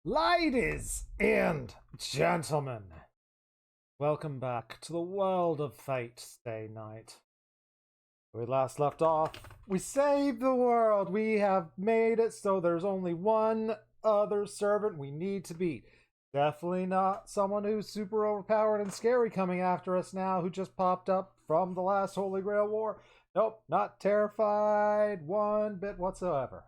Ladies and gentlemen, welcome back to the world of Fate Stay Night. Where we last left off, we saved the world. We have made it so there's only one other servant we need to beat. Definitely not someone who's super overpowered and scary coming after us now, who just popped up from the last Holy Grail War. Nope, not terrified one bit whatsoever.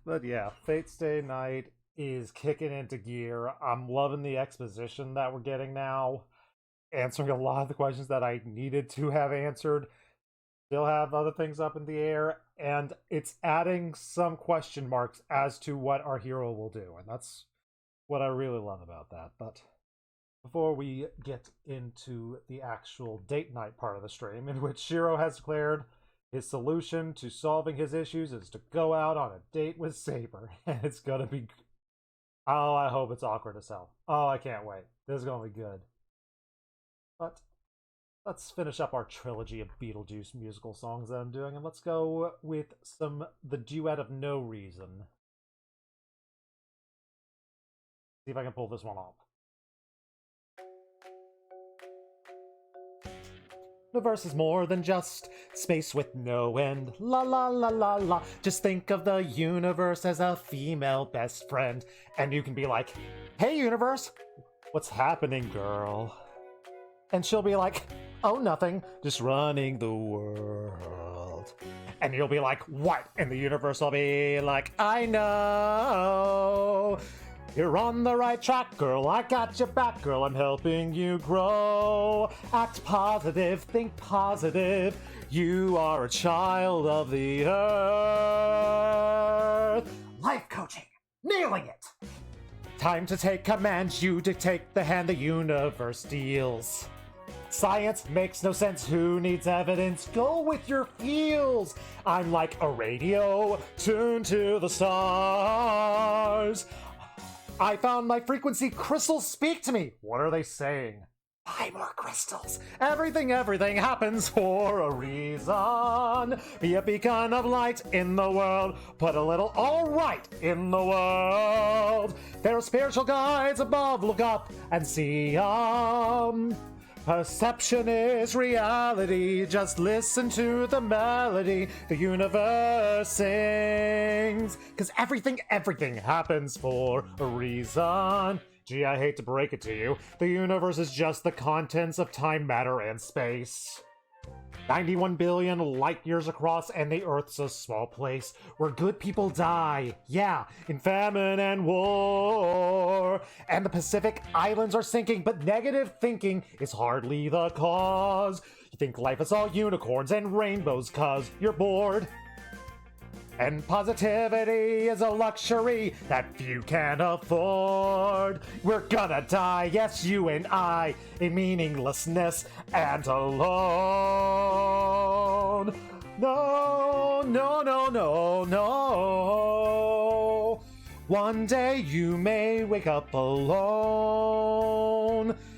But yeah, Fate Stay Night is kicking into gear. I'm loving the exposition that we're getting now, answering a lot of the questions that I needed to have answered. Still have other things up in the air, and it's adding some question marks as to what our hero will do, and that's what I really love about that. But before we get into the actual date night part of the stream, in which Shiro has declared his solution to solving his issues is to go out on a date with Saber. And it's gonna be... Oh, I hope it's awkward as hell. Oh, I can't wait. This is gonna be good. But let's finish up our trilogy of Beetlejuice musical songs that I'm doing, and let's go with the duet of No Reason. See if I can pull this one off. The verse is more than just space with no end. La la la la la. Just think of the universe as a female best friend. And you can be like, hey universe, what's happening, girl? And she'll be like, oh, nothing, just running the world. And you'll be like, what? And the universe will be like, I know. You're on the right track, girl. I got your back, girl. I'm helping you grow. Act positive, think positive. You are a child of the earth. Life coaching, nailing it. Time to take command. You dictate the hand the universe deals. Science makes no sense. Who needs evidence? Go with your feels. I'm like a radio tuned to the stars. I found my frequency. Crystals speak to me. What are they saying? Buy more crystals. Everything happens for a reason. Be a beacon of light in the world. Put a little all right in the world. There are spiritual guides above. Look up and see 'em. Perception is reality. Just listen to the melody the universe sings. 'Cause everything happens for a reason. Gee, I hate to break it to you. The universe is just the contents of time, matter, and space. 91 billion light years across, and the Earth's a small place where good people die. Yeah, in famine and war. And the Pacific Islands are sinking, but negative thinking is hardly the cause. You think life is all unicorns and rainbows 'cause you're bored. And positivity is a luxury that few can afford. We're gonna die, yes, you and I, in meaninglessness and alone. No, no, no, no, no. One day you may wake up alone,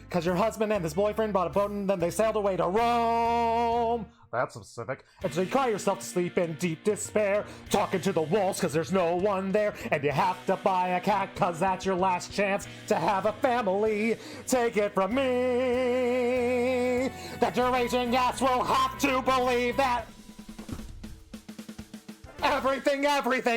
'cause your husband and his boyfriend bought a boat and then they sailed away to Rome. That's specific. And so you cry yourself to sleep in deep despair, talking to the walls 'cause there's no one there. And you have to buy a cat 'cause that's your last chance to have a family. Take it from me that your aging ass will have to believe that everything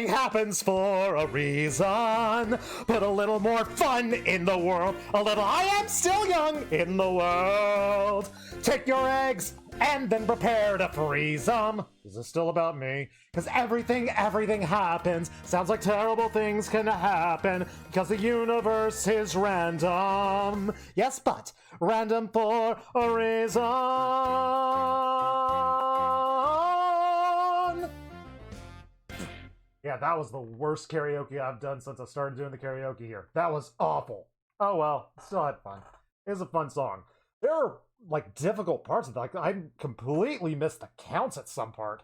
happens for a reason. Put a little more fun in the world. A little I am still young in the world. Take your eggs and then prepare to freeze them. Is this still about me? Because everything happens. Sounds like terrible things can happen because the universe is random. Yes, but random for a reason. Yeah, that was the worst karaoke I've done since I started doing the karaoke here. That was awful. Oh well, still had fun. It was a fun song. There are like difficult parts of it. Like I completely missed the counts at some part.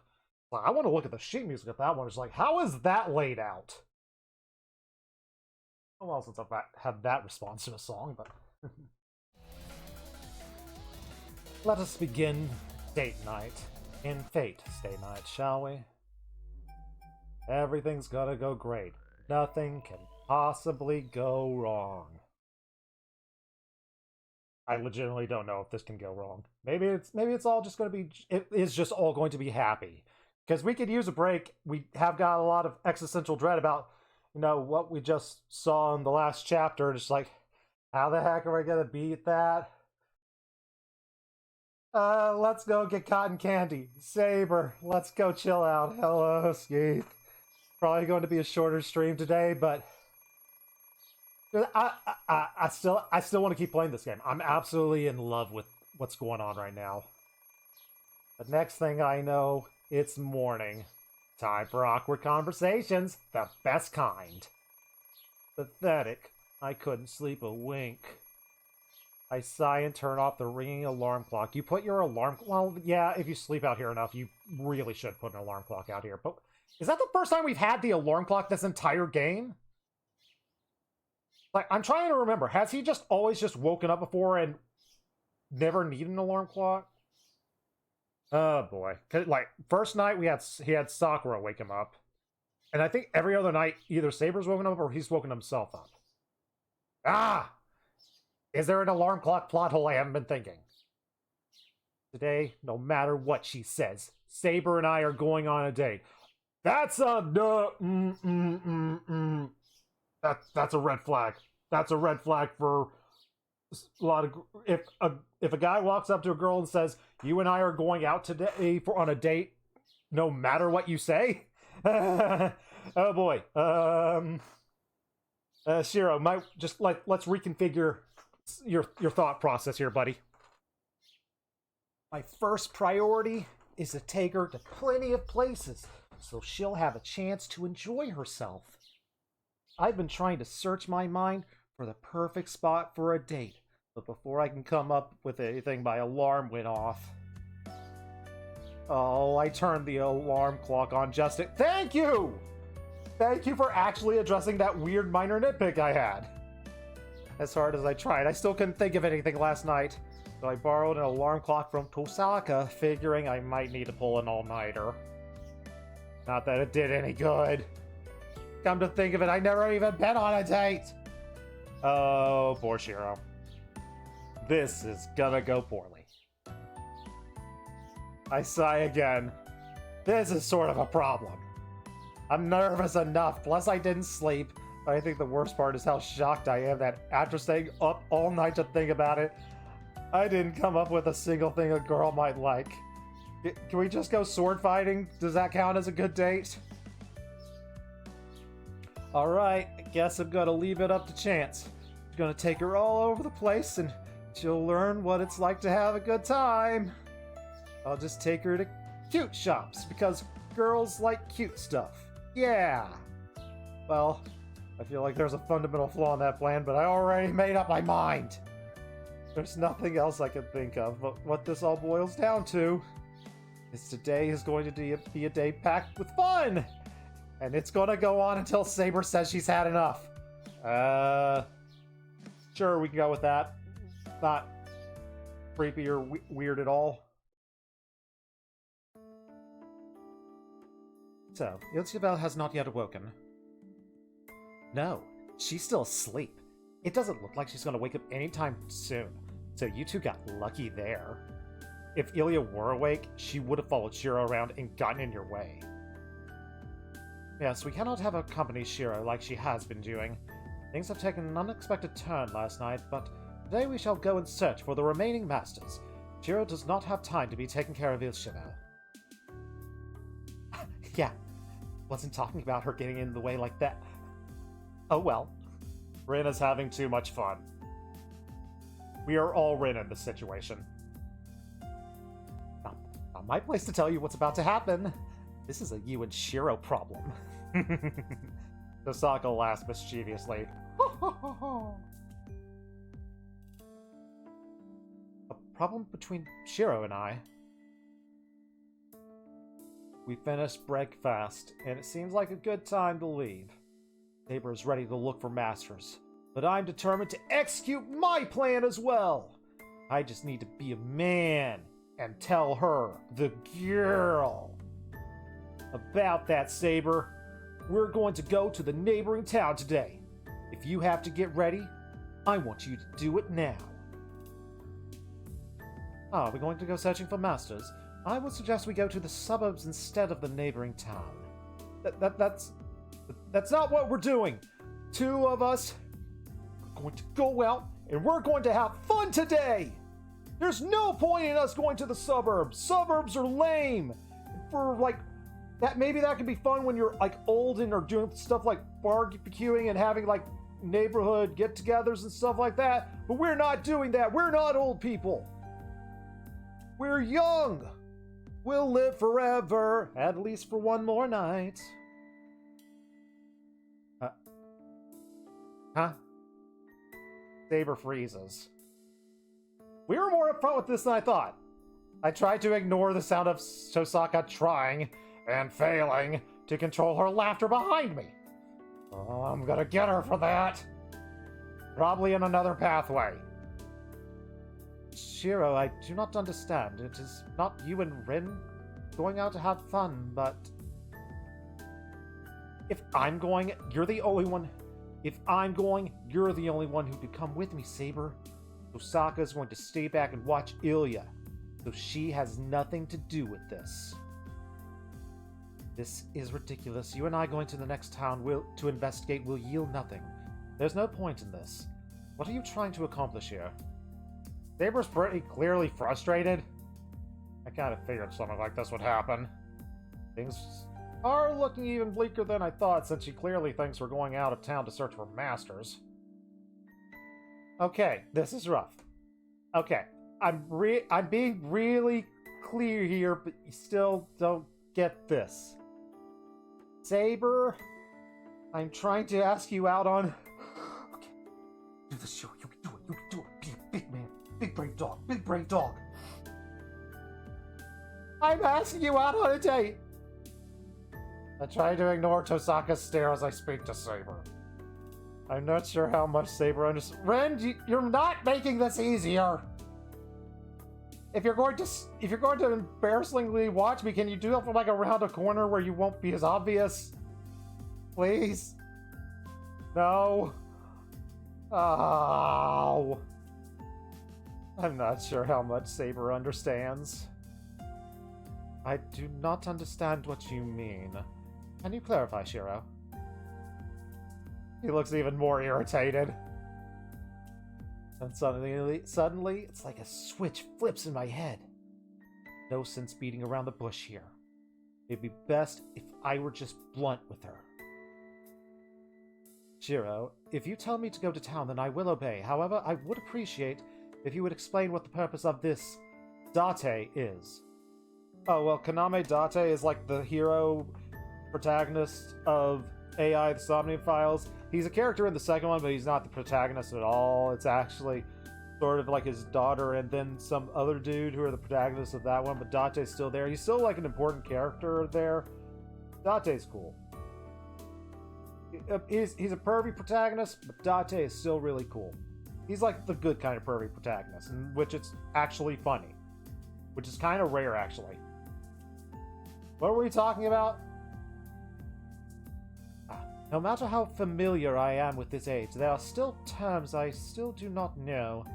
Like, I want to look at the sheet music at that one. It's like, how is that laid out? Oh well, since I've had that response to a song, but let us begin date night in Fate Stay Night, shall we? Everything's gonna go great. Nothing can possibly go wrong. I legitimately don't know if this can go wrong. Maybe it's all just going to be, it is just all going to be happy. Because we could use a break. We have got a lot of existential dread about, what we just saw in the last chapter. It's like, how the heck are we going to beat that? Let's go get cotton candy. Saber, let's go chill out. Hello, Skeeth. Probably going to be a shorter stream today, but I still want to keep playing this game. I'm absolutely in love with what's going on right now. The next thing I know, it's morning. Time for awkward conversations, the best kind. Pathetic. I couldn't sleep a wink. I sigh and turn off the ringing alarm clock. You put your alarm... Well, yeah, if you sleep out here enough, you really should put an alarm clock out here. But is that the first time we've had the alarm clock this entire game? Like, I'm trying to remember. Has he just always just woken up before and never needed an alarm clock? Oh, boy. Like, first night he had Sakura wake him up. And I think every other night, either Saber's woken up or he's woken himself up. Ah! Is there an alarm clock plot hole I haven't been thinking? Today, no matter what she says, Saber and I are going on a date. That's a That's a red flag. That's a red flag for a lot of... If a guy walks up to a girl and says, "You and I are going out today on a date," no matter what you say. Oh boy. Shiro, let's reconfigure your thought process here, buddy. My first priority is to take her to plenty of places so she'll have a chance to enjoy herself. I've been trying to search my mind for the perfect spot for a date, but before I can come up with anything, my alarm went off. Oh, I turned the alarm clock on just to... Thank you! Thank you for actually addressing that weird minor nitpick I had. As hard as I tried, I still couldn't think of anything last night, so I borrowed an alarm clock from Tosaka, figuring I might need to pull an all-nighter. Not that it did any good. Come to think of it, I never even been on a date! Oh, poor Shiro. This is gonna go poorly. I sigh again. This is sort of a problem. I'm nervous enough, plus I didn't sleep. I think the worst part is how shocked I am that after staying up all night to think about it, I didn't come up with a single thing a girl might like. Can we just go sword fighting? Does that count as a good date? Alright, I guess I'm gonna leave it up to chance. I'm gonna take her all over the place and she'll learn what it's like to have a good time. I'll just take her to cute shops because girls like cute stuff. Yeah. Well, I feel like there's a fundamental flaw in that plan, but I already made up my mind. There's nothing else I can think of, but what this all boils down to is today is going to be a day packed with fun! And it's gonna go on until Saber says she's had enough. Sure, we can go with that. Not creepy or weird at all. So, Ilchibel has not yet awoken. No, she's still asleep. It doesn't look like she's gonna wake up anytime soon, so you two got lucky there. If Ilya were awake, she would have followed Shiro around and gotten in your way. Yes, we cannot have her accompany Shiro like she has been doing. Things have taken an unexpected turn last night, but today we shall go and search for the remaining masters. Shiro does not have time to be taking care of Ilchibel. Yeah, wasn't talking about her getting in the way like that. Oh well. Rin is having too much fun. We are all Rin in this situation. Not my place to tell you what's about to happen. This is a you and Shiro problem. Tosaka laughs mischievously. A problem between Shiro and I. We finished breakfast, and it seems like a good time to leave. Saber is ready to look for masters, but I'm determined to execute my plan as well. I just need to be a man and tell her, the girl. About that, Saber. we're going to go to the neighboring town today. If you have to get ready, I want you to do it now. Ah, we're going to go searching for masters. I would suggest we go to the suburbs instead of the neighboring town. That's not what we're doing. Two of us are going to go out and we're going to have fun today. There's no point in us going to the suburbs. Suburbs are lame. For like that, maybe that could be fun when you're like old and are doing stuff like barbecuing and having like neighborhood get-togethers and stuff like that. But we're not doing that. We're not old people. We're young. We'll live forever, at least for one more night. Huh? Saber freezes. We were more upfront with this than I thought. I tried to ignore the sound of Tosaka trying and failing to control her laughter behind me. Oh, I'm gonna get her for that. Probably in another pathway. Shiro, I do not understand. It is not you and Rin going out to have fun, but... If I'm going, you're the only one... If I'm going, you're the only one who could come with me, Saber. Osaka is going to stay back and watch Ilya, so she has nothing to do with this. This is ridiculous. You and I going to the next town to investigate will yield nothing. There's no point in this. What are you trying to accomplish here? Saber's pretty clearly frustrated. I kind of figured something like this would happen. Things are looking even bleaker than I thought, since she clearly thinks we're going out of town to search for masters. Okay, this is rough. Okay, I'm being really clear here, but you still don't get this. Saber, I'm trying to ask you out on... Okay, do this show. You can do it. You can do it. Be a big man. Big brave dog. Big brave dog. I'm asking you out on a date. I try to ignore Tosaka's stare as I speak to Saber. I'm not sure how much Saber understands. Ren, you're not making this easier. If you're going to embarrassingly watch me, can you do it from like around a corner where you won't be as obvious? Please? No. Oh. I'm not sure how much Saber understands. I do not understand what you mean. Can you clarify, Shiro? He looks even more irritated. And suddenly, it's like a switch flips in my head. No sense beating around the bush here. It'd be best if I were just blunt with her. Shiro, if you tell me to go to town, then I will obey. However, I would appreciate if you would explain what the purpose of this Date is. Oh, well, Kaname Date is like the hero protagonist of AI, the Somnium Files. He's a character in the second one, but he's not the protagonist at all. It's actually sort of like his daughter and then some other dude who are the protagonists of that one, but Date's still there. He's still like an important character there. Date's cool. He's a pervy protagonist, but Date is still really cool. He's like the good kind of pervy protagonist, in which it's actually funny. Which is kind of rare, actually. What were we talking about? No matter how familiar I am with this age, there are still terms I still do not know.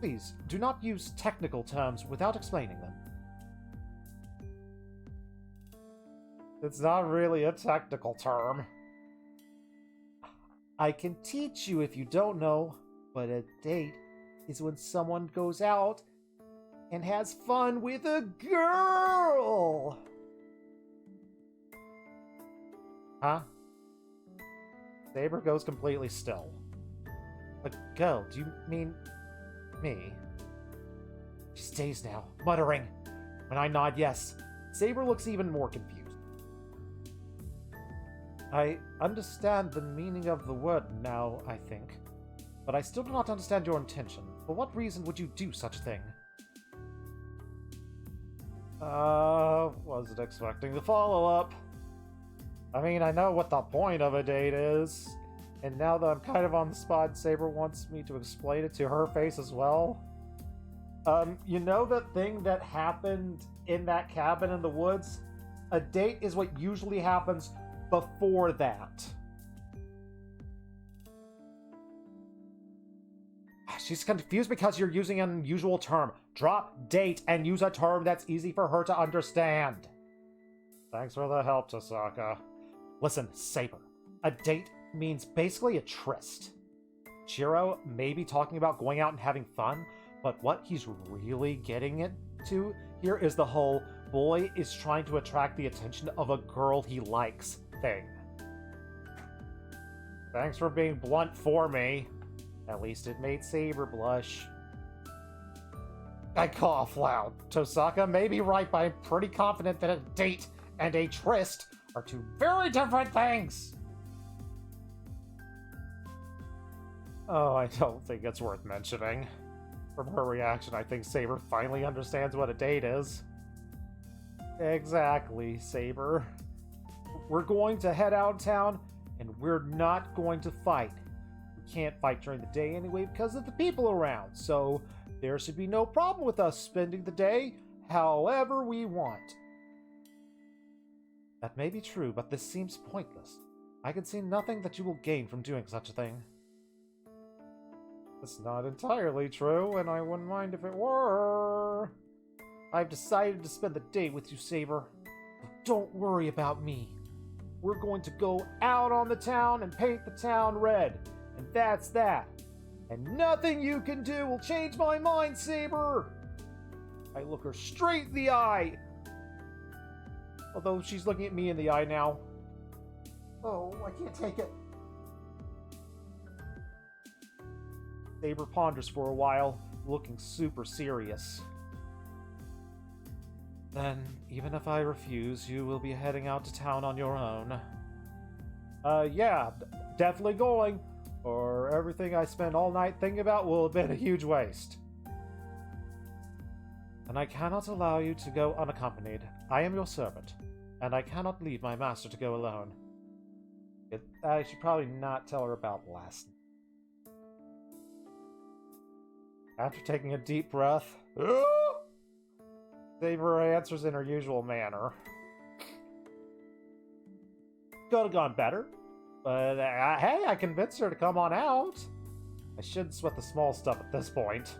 Please, do not use technical terms without explaining them. It's not really a technical term. I can teach you if you don't know, but a date is when someone goes out and has fun with a girl! Huh? Saber goes completely still. A girl? Do you mean me? She stays now, muttering. When I nod yes, Saber looks even more confused. I understand the meaning of the word now, I think. But I still do not understand your intention. For what reason would you do such a thing? Wasn't expecting the follow-up. I mean, I know what the point of a date is, and now that I'm kind of on the spot, Saber wants me to explain it to her face as well. You know that thing that happened in that cabin in the woods? A date is what usually happens before that. She's confused because you're using an unusual term. Drop date and use a term that's easy for her to understand. Thanks for the help, Tosaka. Listen, Saber. A date means basically a tryst. Shiro may be talking about going out and having fun, but what he's really getting into here is the whole boy is trying to attract the attention of a girl he likes thing. Thanks for being blunt for me. At least it made Saber blush. I cough loud. Tosaka may be right, but I'm pretty confident that a date and a tryst are two very different things. Oh, I don't think it's worth mentioning. From her reaction, I think Saber finally understands what a date is. Exactly, Saber. We're going to head out of town, and we're not going to fight. We can't fight during the day anyway because of the people around, so there should be no problem with us spending the day however we want. That may be true, but this seems pointless. I can see nothing that you will gain from doing such a thing. It's not entirely true, and I wouldn't mind if it were. I've decided to spend the day with you, Saber. Don't worry about me. We're going to go out on the town and paint the town red. And that's that. And nothing you can do will change my mind, Saber. I look her straight in the eye. Although she's looking at me in the eye now. Oh, I can't take it. Saber ponders for a while, looking super serious. Then, even if I refuse, you will be heading out to town on your own. Yeah, definitely going, or everything I spend all night thinking about will have been a huge waste. And I cannot allow you to go unaccompanied. I am your servant, and I cannot leave my master to go alone. I should probably not tell her about last night. After taking a deep breath, Saber answers in her usual manner. Could have gone better, but hey, I convinced her to come on out. I shouldn't sweat the small stuff at this point.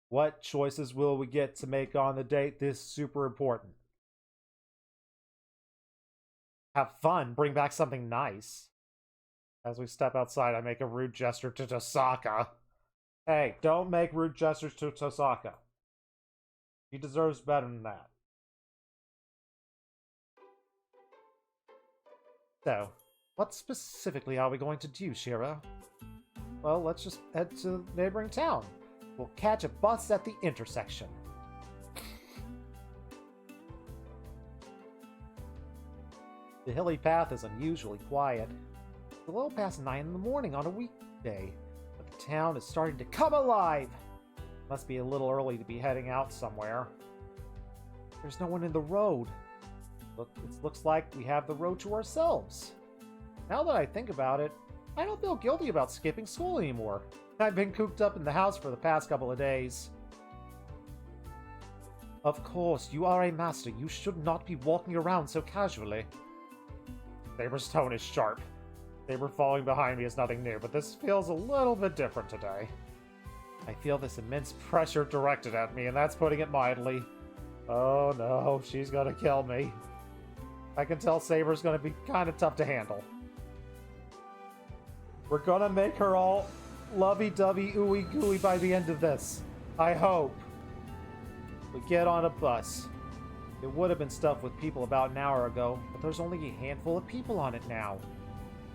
What choices will we get to make on the date? This is super important. Have fun, bring back something nice. As we step outside, I make a rude gesture to Tosaka. Hey, don't make rude gestures to Tosaka. She deserves better than that. So, what specifically are we going to do, Shiro? Well, let's just head to the neighboring town. We'll catch a bus at the intersection. The hilly path is unusually quiet. It's a little past 9 in the morning on a weekday, but the town is starting to come alive. Must be a little early to be heading out somewhere. There's no one in the road. It looks like we have the road to ourselves. Now that I think about it, I don't feel guilty about skipping school anymore. I've been cooped up in the house for the past couple of days. Of course, you are a master. You should not be walking around so casually. Saber's tone is sharp. Saber following behind me is nothing new, but this feels a little bit different today. I feel this immense pressure directed at me, and that's putting it mildly. Oh no, she's gonna kill me. I can tell Saber's gonna be kind of tough to handle. We're gonna make her all lovey-dovey, ooey-gooey by the end of this. I hope. We get on a bus. It would have been stuffed with people about an hour ago, but there's only a handful of people on it now.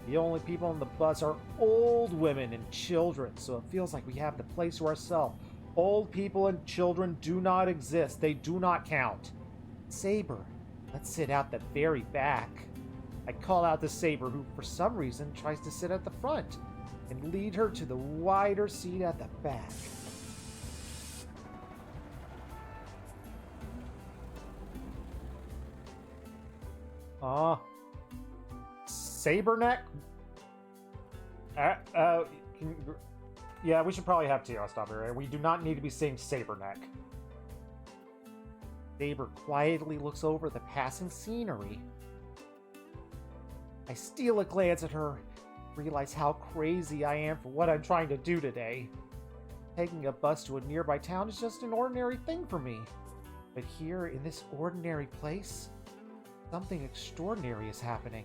The only people on the bus are old women and children, so it feels like we have the place to ourselves. Old people and children do not exist. They do not count. Saber, let's sit out the very back. I call out to Saber, who for some reason tries to sit at the front, and lead her to the wider seat at the back. Saberneck? Yeah, we should probably have tea. I'll stop here. We do not need to be saying Saberneck. Saber quietly looks over the passing scenery. I steal a glance at her, realize how crazy I am for what I'm trying to do today. Taking a bus to a nearby town is just an ordinary thing for me. But here, in this ordinary place, something extraordinary is happening.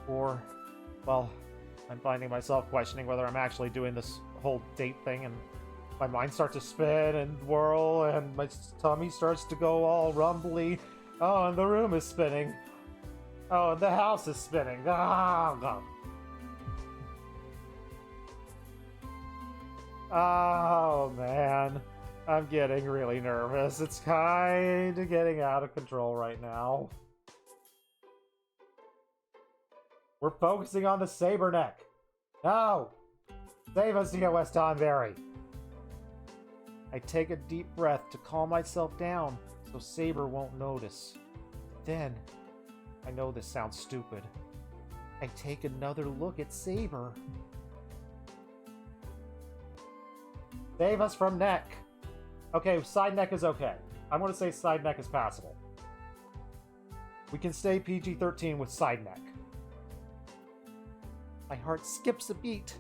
Or, well, I'm finding myself questioning whether I'm actually doing this whole date thing, and my mind starts to spin and whirl, and my tummy starts to go all rumbly. Oh, and the room is spinning. Oh, and the house is spinning. Ah! Oh, man. I'm getting really nervous. It's kind of getting out of control right now. We're focusing on the Saber neck. No! Save us, DOS Tonberry! I take a deep breath to calm myself down so Saber won't notice. Then, I know this sounds stupid, I take another look at Saber. Save us from neck! Okay, side neck is okay. I'm going to say side neck is passable. We can stay PG-13 with side neck. My heart skips a beat.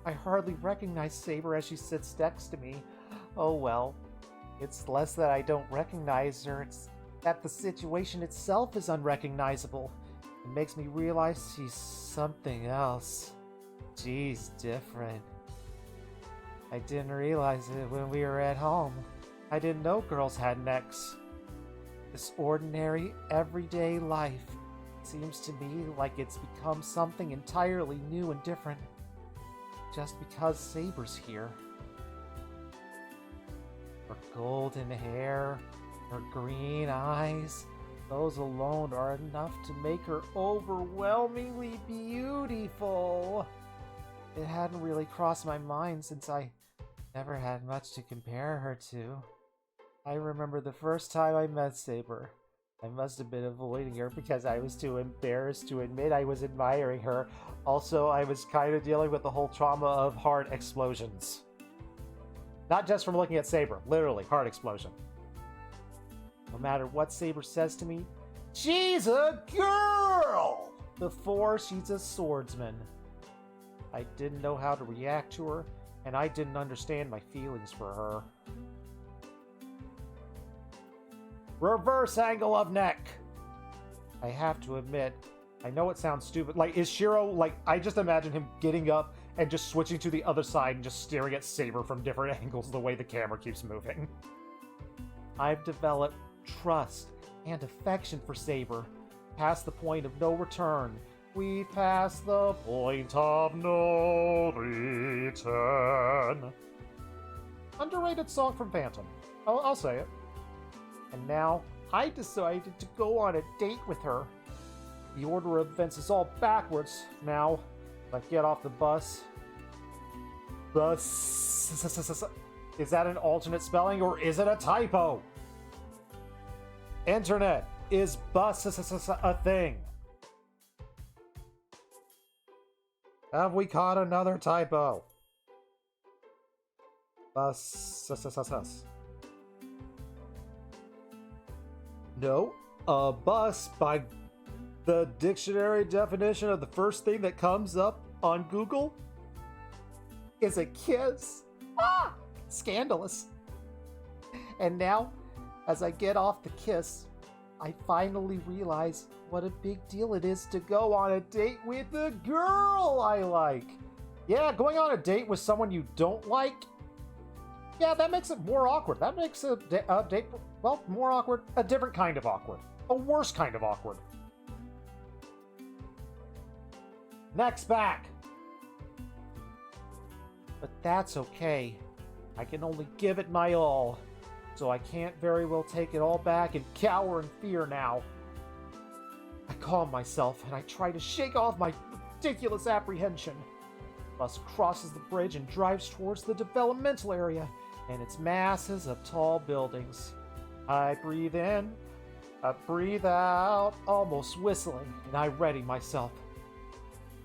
I hardly recognize Saber as she sits next to me. Oh well. It's less that I don't recognize her, it's that the situation itself is unrecognizable. It makes me realize she's something else. She's different. I didn't realize it when we were at home. I didn't know girls had necks. This ordinary, everyday life seems to me like it's become something entirely new and different just because Saber's here. Her golden hair, her green eyes, those alone are enough to make her overwhelmingly beautiful. It hadn't really crossed my mind since I never had much to compare her to. I remember the first time I met Saber. I must have been avoiding her because I was too embarrassed to admit I was admiring her. Also, I was kind of dealing with the whole trauma of heart explosions. Not just from looking at Saber, literally, heart explosion. No matter what Saber says to me, she's a girl! Before she's a swordsman. I didn't know how to react to her, and I didn't understand my feelings for her. Reverse angle of neck! I have to admit, I know it sounds stupid. Like, is Shiro, like, I just imagine him getting up and just switching to the other side and just staring at Saber from different angles the way the camera keeps moving. I've developed trust and affection for Saber, past the point of no return. We've passed the point of no return. Underrated song from Phantom. I'll say it. And now, I decided to go on a date with her. The order of events is all backwards now. I get off the bus. Is that an alternate spelling or is it a typo? Internet, is bus a thing? Have we caught another typo? Bus. No, a bus, by the dictionary definition of the first thing that comes up on Google, is a kiss. Ah! Scandalous. And now, as I get off the kiss, I finally realize what a big deal it is to go on a date with a girl I like. Yeah, going on a date with someone you don't like, yeah, that makes it more awkward. That makes a date, well, more awkward. A different kind of awkward. A worse kind of awkward. Next back. But that's okay. I can only give it my all. So I can't very well take it all back and cower in fear now. I calm myself and I try to shake off my ridiculous apprehension. The bus crosses the bridge and drives towards the developmental area and its masses of tall buildings. I breathe in, I breathe out, almost whistling, and I ready myself.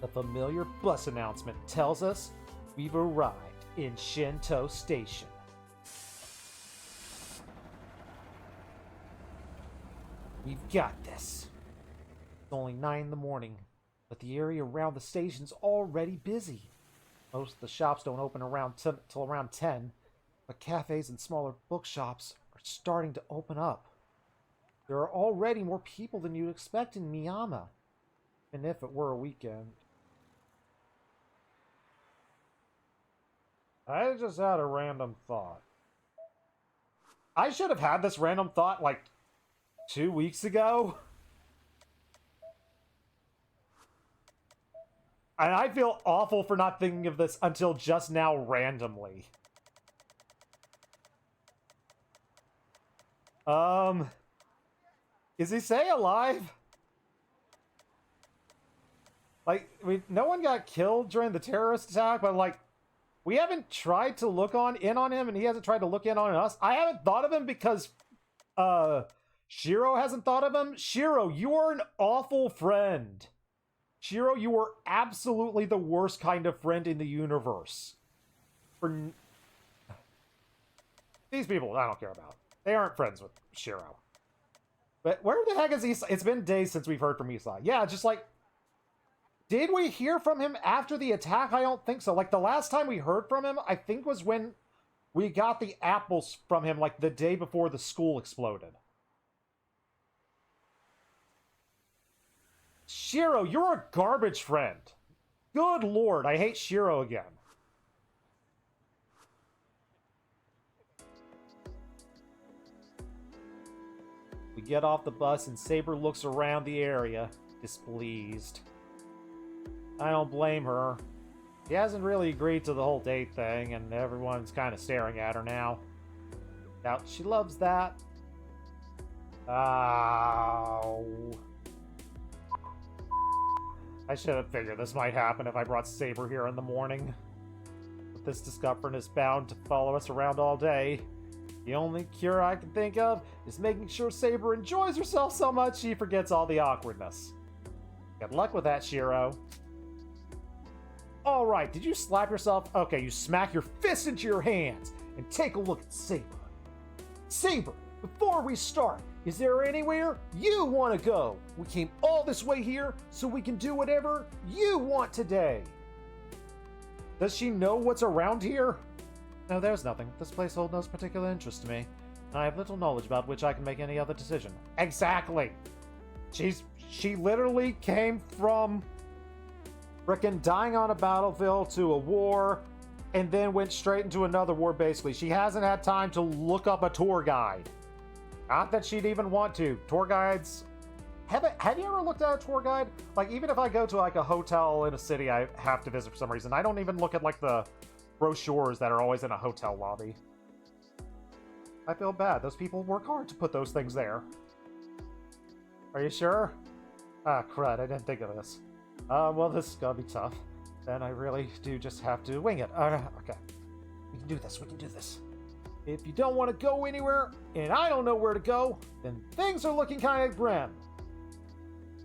The familiar bus announcement tells us we've arrived in Shinto Station. We've got this. It's only 9 in the morning, but the area around the station's already busy. Most of the shops don't open till around 10, but cafes and smaller bookshops are starting to open up. There are already more people than you'd expect in Miyama, and if it were a weekend. I just had a random thought. I should have had this random thought like 2 weeks ago. And I feel awful for not thinking of this until just now randomly. Is Issei alive? Like, no one got killed during the terrorist attack, but like, we haven't tried to look in on him, and he hasn't tried to look in on us. I haven't thought of him because, Shiro hasn't thought of him. Shiro, you are an awful friend. Shiro, you are absolutely the worst kind of friend in the universe. These people, I don't care about. They aren't friends with Shiro. But where the heck is Isai? It's been days since we've heard from Isai. Yeah, just like... Did we hear from him after the attack? I don't think so. Like, the last time we heard from him, I think was when we got the apples from him, like, the day before the school exploded. Shiro, you're a garbage friend. Good lord, I hate Shiro again. We get off the bus and Saber looks around the area, displeased. I don't blame her. She hasn't really agreed to the whole date thing, and everyone's kind of staring at her now. Doubt she loves that. Ow. I should have figured this might happen if I brought Saber here in the morning. But this discomfort is bound to follow us around all day. The only cure I can think of is making sure Saber enjoys herself so much she forgets all the awkwardness. Good luck with that, Shiro. Alright, did you slap yourself? Okay, you smack your fist into your hands and take a look at Saber. Saber, before we start, is there anywhere you want to go? We came all this way here so we can do whatever you want today. Does she know what's around here? No, there's nothing. This place holds no particular interest to me. I have little knowledge about which I can make any other decision. Exactly! She literally came from frickin' dying on a battlefield to a war, and then went straight into another war, basically. She hasn't had time to look up a tour guide. Not that she'd even want to. Tour guides... Have you ever looked at a tour guide? Like, even if I go to, like, a hotel in a city I have to visit for some reason, I don't even look at, like, the brochures that are always in a hotel lobby. I feel bad. Those people work hard to put those things there. Are you sure? Ah, crud. I didn't think of this. Well, this is gonna be tough. Then I really do just have to wing it. Okay. We can do this. We can do this. If you don't want to go anywhere, and I don't know where to go, then things are looking kind of grim.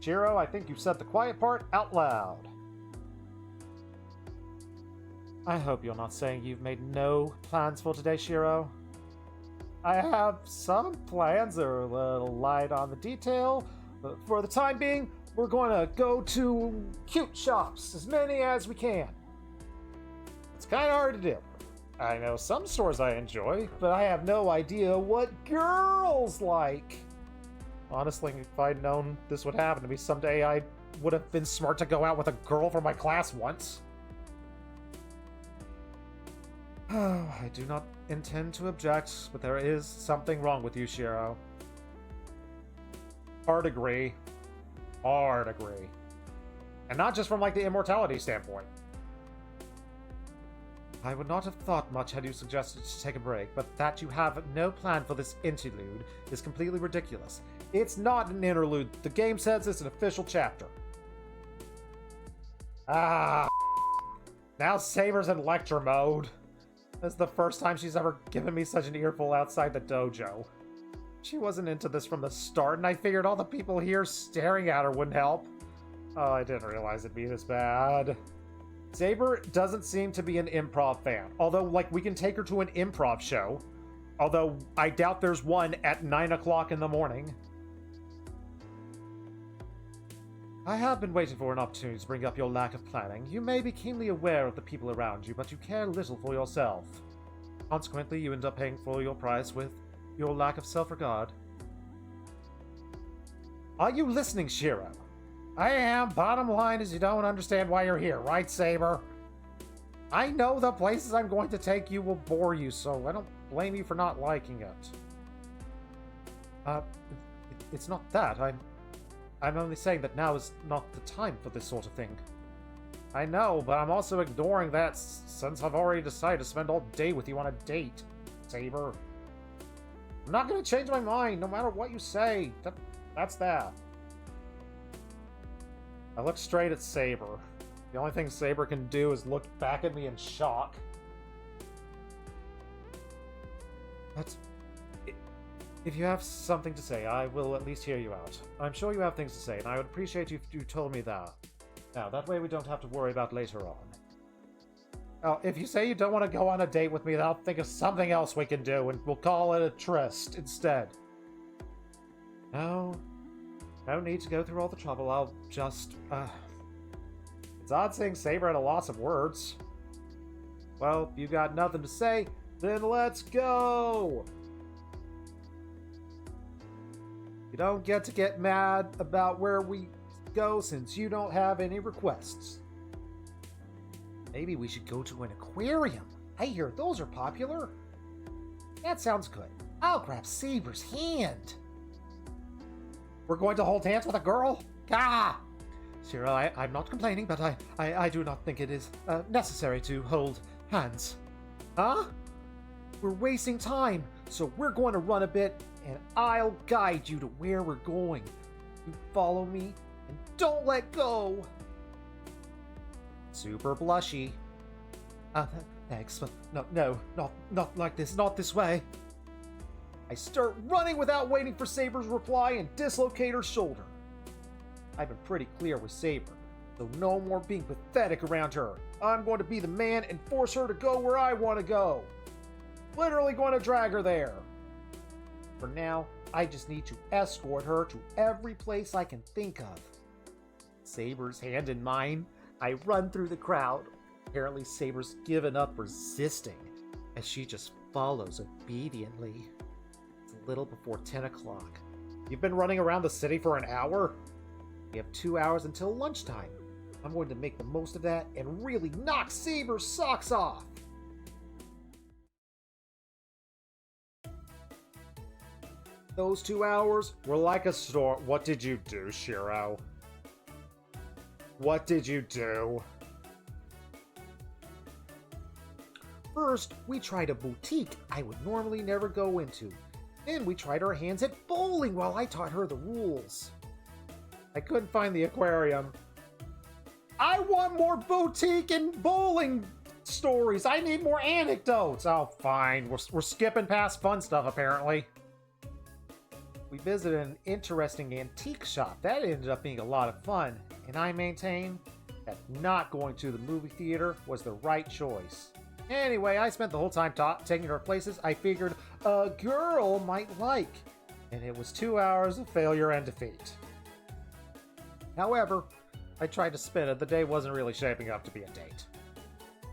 Shiro, I think you've said the quiet part out loud. I hope you're not saying you've made no plans for today, Shiro. I have some plans that are a little light on the detail, but for the time being, we're going to go to cute shops, as many as we can. It's kind of hard to do. I know some stores I enjoy, but I have no idea what girls like. Honestly, if I'd known this would happen to me someday, I would have been smart to go out with a girl from my class once. I do not intend to object, but there is something wrong with you, Shiro. Hard agree. Hard agree. And not just from, like, the immortality standpoint. I would not have thought much had you suggested to take a break, but that you have no plan for this interlude is completely ridiculous. It's not an interlude. The game says it's an official chapter. Ah. Now Saber's in lecture mode. This is the first time she's ever given me such an earful outside the dojo. She wasn't into this from the start, and I figured all the people here staring at her wouldn't help. Oh, I didn't realize it'd be this bad. Saber doesn't seem to be an improv fan. Although, like, we can take her to an improv show. Although, I doubt there's one at 9 o'clock in the morning. I have been waiting for an opportunity to bring up your lack of planning. You may be keenly aware of the people around you, but you care little for yourself. Consequently, you end up paying for your price with your lack of self-regard. Are you listening, Shiro? I am. Bottom line is you don't understand why you're here, right, Saber? I know the places I'm going to take you will bore you, so I don't blame you for not liking it. It's not that. I'm only saying that now is not the time for this sort of thing. I know, but I'm also ignoring that since I've already decided to spend all day with you on a date, Saber. I'm not going to change my mind, no matter what you say. That's that. I look straight at Saber. The only thing Saber can do is look back at me in shock. But if you have something to say, I will at least hear you out. I'm sure you have things to say, and I would appreciate you if you told me that. Now, that way we don't have to worry about later on. Oh, if you say you don't want to go on a date with me, then I'll think of something else we can do, and we'll call it a tryst instead. No need to go through all the trouble. I'll just, It's odd seeing Saber at a loss of words. Well, you got nothing to say, then let's go! You don't get mad about where we go since you don't have any requests. Maybe we should go to an aquarium. I hear those are popular. That sounds good. I'll grab Saber's hand. We're going to hold hands with a girl? Gah! Shiro, I'm not complaining, but I do not think it is necessary to hold hands. Huh? We're wasting time, so we're going to run a bit, and I'll guide you to where we're going. You follow me, and don't let go! Super blushy. Thanks, but no, not like this, not this way. I start running without waiting for Saber's reply and dislocate her shoulder. I've been pretty clear with Saber, so no more being pathetic around her. I'm going to be the man and force her to go where I want to go. Literally going to drag her there. For now, I just need to escort her to every place I can think of. Saber's hand in mine, I run through the crowd. Apparently Saber's given up resisting, as she just follows obediently. It's a little before 10 o'clock. You've been running around the city for an hour? We have 2 hours until lunchtime. I'm going to make the most of that and really knock Saber's socks off! Those 2 hours were like a storm. What did you do, Shiro? What did you do? First, we tried a boutique I would normally never go into. Then we tried our hands at bowling while I taught her the rules. I couldn't find the aquarium. I want more boutique and bowling stories. I need more anecdotes. Oh, fine. We're skipping past fun stuff, apparently. We visited an interesting antique shop. That ended up being a lot of fun. And I maintain that not going to the movie theater was the right choice. Anyway, I spent the whole time taking her places I figured a girl might like. And it was 2 hours of failure and defeat. However, I tried to spin it. The day wasn't really shaping up to be a date.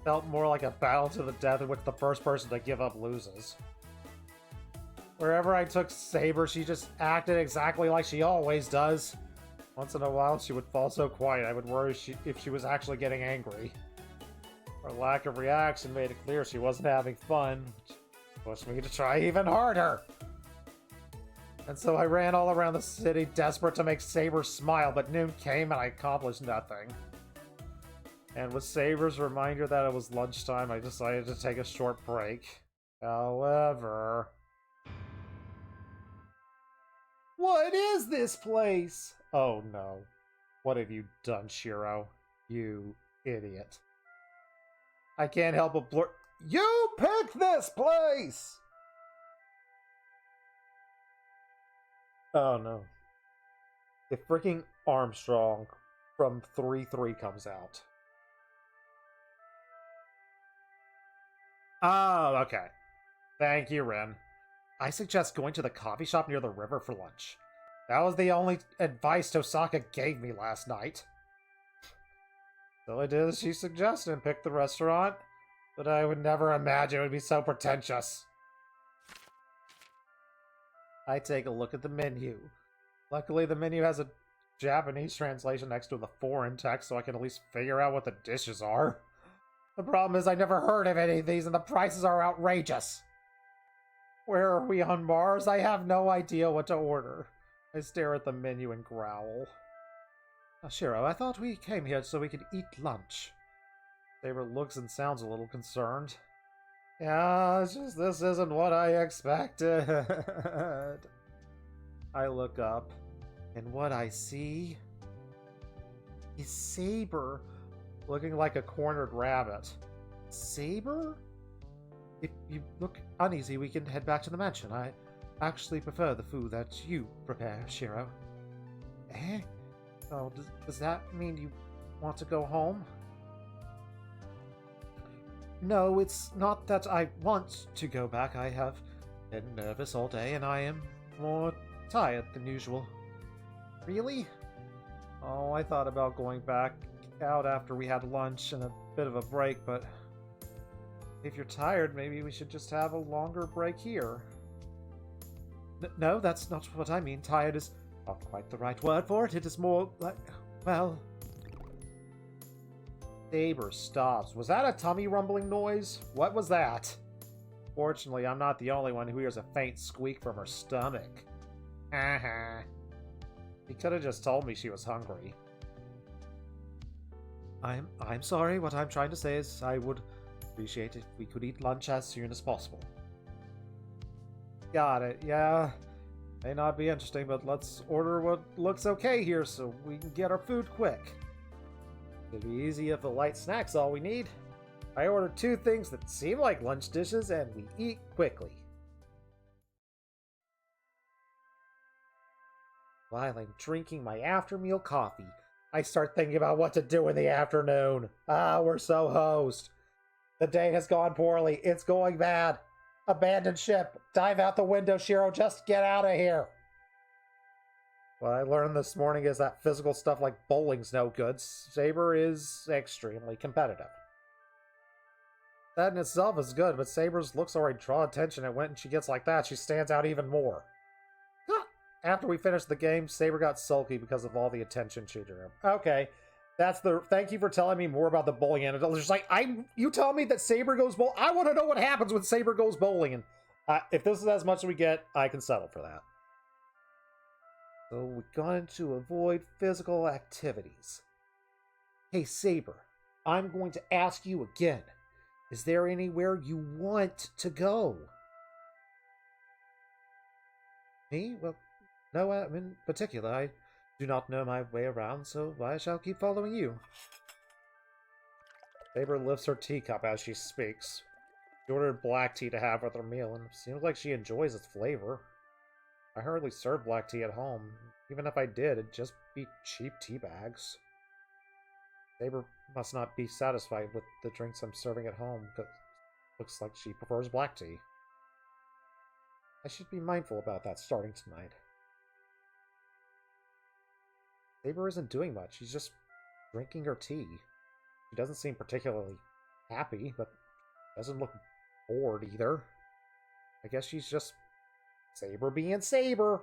Felt more like a battle to the death in which the first person to give up loses. Wherever I took Saber, she just acted exactly like she always does. Once in a while, she would fall so quiet I would worry if she was actually getting angry. Her lack of reaction made it clear she wasn't having fun, which pushed me to try even harder. And so I ran all around the city, desperate to make Saber smile, but noon came and I accomplished nothing. And with Saber's reminder that it was lunchtime, I decided to take a short break. However... What is this place? Oh no. What have you done, Shiro? You idiot. I can't help but blurt. You picked this place! Oh no. If freaking Armstrong from 3-3 comes out. Oh, okay. Thank you, Ren. I suggest going to the coffee shop near the river for lunch. That was the only advice Tosaka gave me last night. So I did as she suggested and picked the restaurant, but I would never imagine it would be so pretentious. I take a look at the menu. Luckily, the menu has a Japanese translation next to the foreign text, so I can at least figure out what the dishes are. The problem is I never heard of any of these, and the prices are outrageous. Where are we on Mars? I have no idea what to order. I stare at the menu and growl. Shiro, I thought we came here so we could eat lunch. Saber looks and sounds a little concerned. Yeah, it's just this isn't what I expected. I look up, and what I see is Saber, looking like a cornered rabbit. Saber? If you look uneasy, we can head back to the mansion. I actually prefer the food that you prepare, Shiro. Eh? Oh, does that mean you want to go home? No, it's not that I want to go back. I have been nervous all day, and I am more tired than usual. Really? Oh, I thought about going back out after we had lunch and a bit of a break, but if you're tired, maybe we should just have a longer break here. No, that's not what I mean. Tired is not quite the right word for it. It is more like, well... Saber stops. Was that a tummy rumbling noise? What was that? Fortunately, I'm not the only one who hears a faint squeak from her stomach. He could have just told me she was hungry. I'm sorry. What I'm trying to say is I would appreciate it if we could eat lunch as soon as possible. Got it. Yeah. May not be interesting, but let's order what looks okay here so we can get our food quick. It'll be easy if a light snack's all we need. I ordered 2 things that seem like lunch dishes, and we eat quickly. While I'm drinking my after-meal coffee, I start thinking about what to do in the afternoon. Ah, we're so hosed. The day has gone poorly. It's going bad. Abandon ship. Dive out the window, Shiro. Just get out of here. What I learned this morning is that physical stuff like bowling's no good. Saber is extremely competitive. That in itself is good, but Saber's looks already draw attention, and when she gets like that, she stands out even more. After we finished the game, Saber got sulky because of all the attention she drew. Okay, that's the... Thank you for telling me more about the bowling anecdote. It's just like, you tell me that Saber goes bowling. I want to know what happens when Saber goes bowling, and if this is as much as we get, I can settle for that. So we're going to avoid physical activities. Hey, Saber, I'm going to ask you again. Is there anywhere you want to go? Me? Well, no, in particular. I do not know my way around, so I shall keep following you. Saber lifts her teacup as she speaks. She ordered black tea to have with her meal, and it seems like she enjoys its flavor. I hardly serve black tea at home. Even if I did, it'd just be cheap tea bags. Saber must not be satisfied with the drinks I'm serving at home, because it looks like she prefers black tea. I should be mindful about that starting tonight. Saber isn't doing much. She's just drinking her tea. She doesn't seem particularly happy, but doesn't look bored either. I guess she's just Saber being Saber.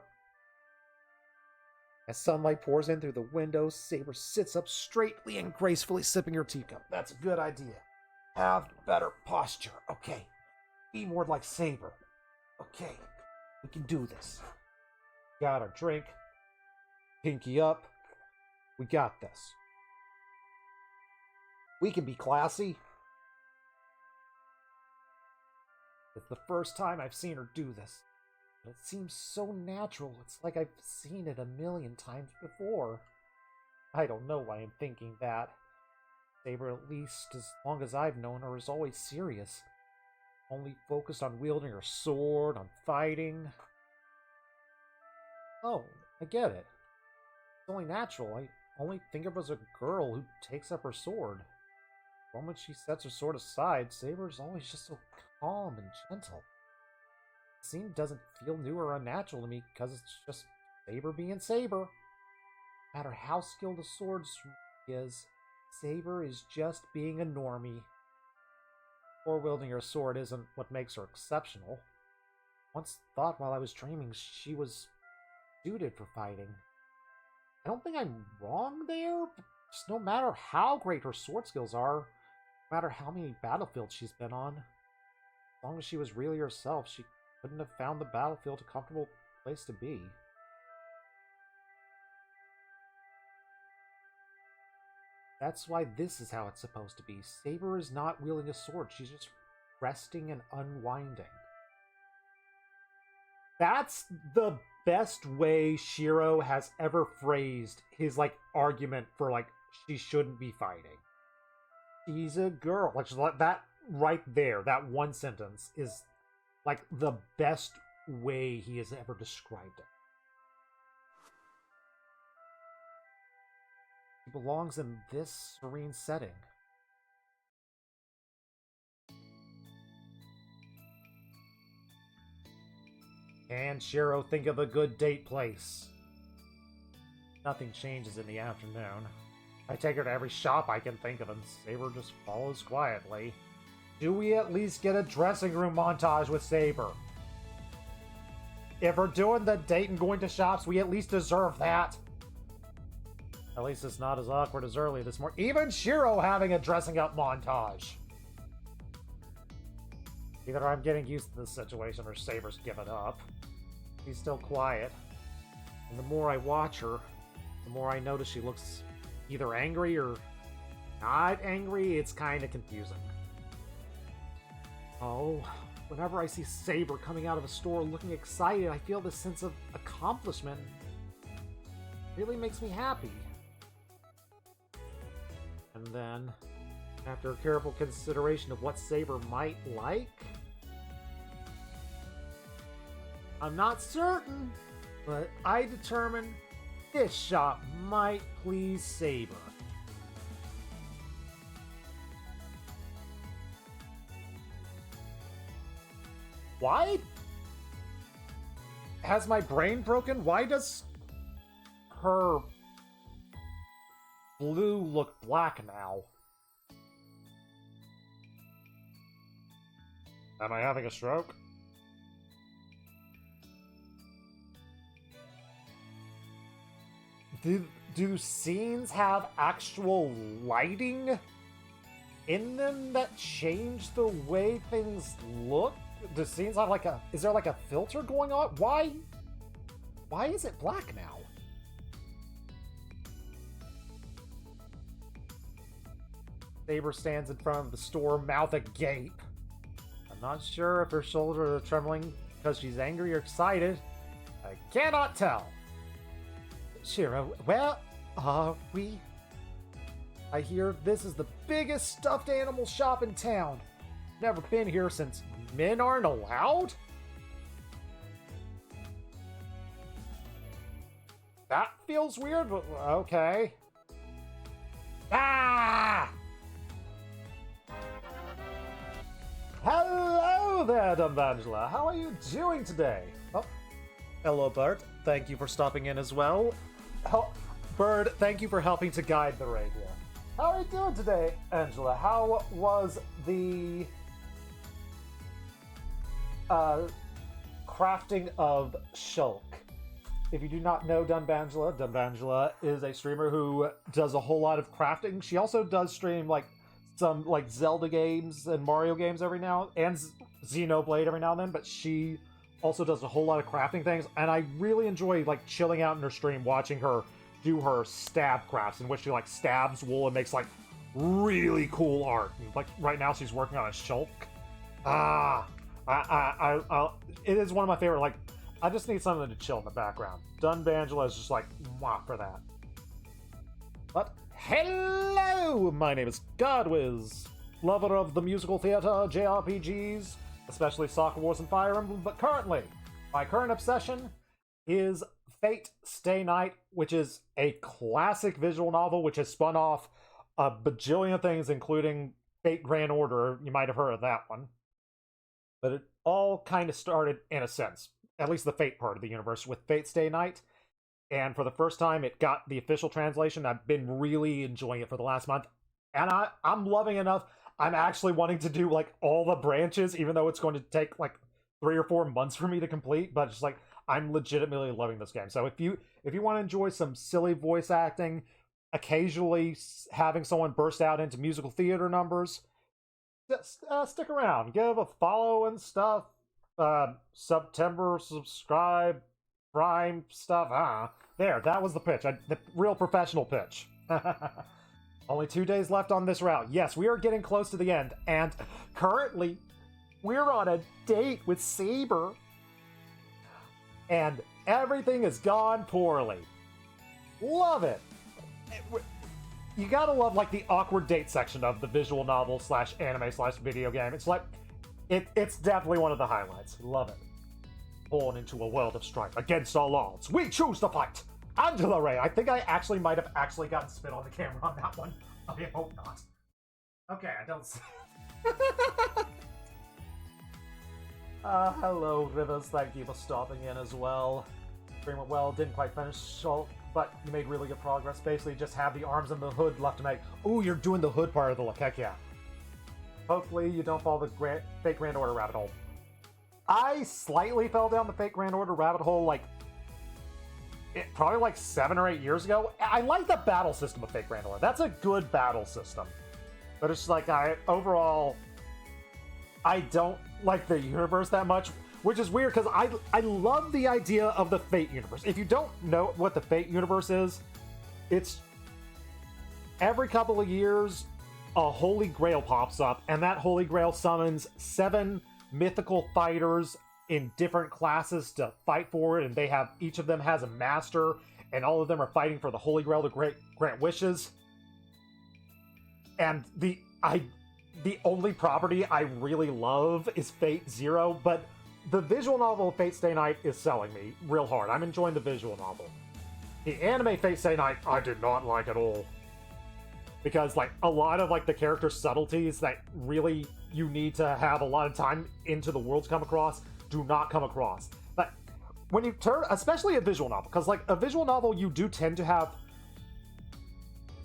As sunlight pours in through the window, Saber sits up straightly and gracefully sipping her teacup. That's a good idea. Have better posture. Okay. Be more like Saber. Okay. We can do this. Got our drink. Pinky up. We got this. We can be classy. It's the first time I've seen her do this. But it seems so natural. It's like I've seen it a million times before. I don't know why I'm thinking that. Saber, at least as long as I've known her, is always serious. Only focused on wielding her sword, on fighting. Oh, I get it. It's only natural. I only think of her as a girl who takes up her sword. The moment she sets her sword aside, Saber's always just so calm and gentle. The scene doesn't feel new or unnatural to me because it's just Saber being Saber. No matter how skilled a swordsman is, Saber is just being a normie. Or wielding her sword isn't what makes her exceptional. Once thought while I was dreaming she was suited for fighting. I don't think I'm wrong there. Just no matter how great her sword skills are, no matter how many battlefields she's been on, as long as she was really herself, she couldn't have found the battlefield a comfortable place to be. That's why this is how it's supposed to be. Saber is not wielding a sword. She's just resting and unwinding. That's the best way Shiro has ever phrased his, like, argument for, like, she shouldn't be fighting. She's a girl. Like, that right there, that one sentence is, like, the best way he has ever described it. She belongs in this serene setting. And Shiro, think of a good date place. Nothing changes in the afternoon. I take her to every shop I can think of, and Saber just follows quietly. Do we at least get a dressing room montage with Saber? If we're doing the date and going to shops, we at least deserve that. At least it's not as awkward as early this morning. Even Shiro having a dressing up montage. Either I'm getting used to this situation or Saber's given up. She's still quiet. And the more I watch her, the more I notice she looks either angry or not angry. It's kind of confusing. Oh, whenever I see Saber coming out of a store looking excited, I feel this sense of accomplishment. It really makes me happy. And then, after careful consideration of what Saber might like, I'm not certain, but I determine this shop might please Saber. Why? Has my brain broken? Why does her blue look black now? Am I having a stroke? Do scenes have actual lighting in them that change the way things look? Do scenes have like a... Is there like a filter going on? Why is it black now? Saber stands in front of the store, mouth agape. I'm not sure if her shoulders are trembling because she's angry or excited. I cannot tell. Shiro, where are we? I hear this is the biggest stuffed animal shop in town. Never been here since men aren't allowed? That feels weird, but okay. Ah! Hello there, Dumbangela. How are you doing today? Oh, hello, Bert. Thank you for stopping in as well. Bird, thank you for helping to guide the raid here. How are you doing today, Angela? How was the crafting of Shulk? If you do not know Dumbangela is a streamer who does a whole lot of crafting. She also does stream like some like Zelda games and Mario games every now and Xenoblade every now and then, but she also does a whole lot of crafting things, and I really enjoy like chilling out in her stream watching her do her stab crafts in which she like stabs wool and makes like really cool art. Like right now she's working on a Shulk. It is one of my favorite. Like, I just need something to chill in the background. Dumbangela is just like mwah for that. But hello, my name is Godwiz, lover of the musical theater, JRPGs, especially Soccer Wars and Fire Emblem. But currently, my current obsession is Fate Stay Night, which is a classic visual novel which has spun off a bajillion things, including Fate Grand Order. You might have heard of that one. But it all kind of started, in a sense, at least the Fate part of the universe, with Fate Stay Night. and for the first time, it got the official translation. I've been really enjoying it for the last month, and I'm loving it enough. I'm actually wanting to do like all the branches, even though it's going to take like 3 or 4 months for me to complete. But just like I'm legitimately loving this game. So if you want to enjoy some silly voice acting, occasionally having someone burst out into musical theater numbers, just stick around, give a follow and stuff. September, subscribe, Prime stuff. There, that was the pitch. The real professional pitch. Only 2 days left on this route. Yes, we are getting close to the end, and currently, we're on a date with Saber. And everything has gone poorly. Love it. You gotta love, like, the awkward date section of the visual novel / anime / video game. It's like, it's definitely one of the highlights. Love it. Born into a world of strife against all odds, we choose to fight. Angela Ray. I think I actually might have actually gotten spit on the camera on that one. I hope not. Okay, I don't see. Hello, Rivers. Thank you for stopping in as well. Pretty well, didn't quite finish, but you made really good progress. Basically, just have the arms and the hood left to make. Ooh, you're doing the hood part of the look. Heck yeah. Hopefully, you don't fall the fake Grand Order rabbit hole. I slightly fell down the fake Grand Order rabbit hole, like, probably like 7 or 8 years ago. I like the battle system of fake Grand Order. That's a good battle system. But it's like, overall, I don't like the universe that much, which is weird because I love the idea of the Fate universe. If you don't know what the Fate universe is, it's every couple of years a Holy Grail pops up, and that Holy Grail summons 7 mythical fighters in different classes to fight for it, and they have, each of them has a master, and all of them are fighting for the Holy Grail to grant wishes. And the only property I really love is Fate Zero, but the visual novel of Fate Stay Night is selling me real hard. I'm enjoying the visual novel. The anime Fate Stay Night, I did not like at all. Because, like, a lot of, like, the character subtleties that really you need to have a lot of time into the world to come across do not come across. But when you turn, especially a visual novel, because, like, a visual novel, you do tend to have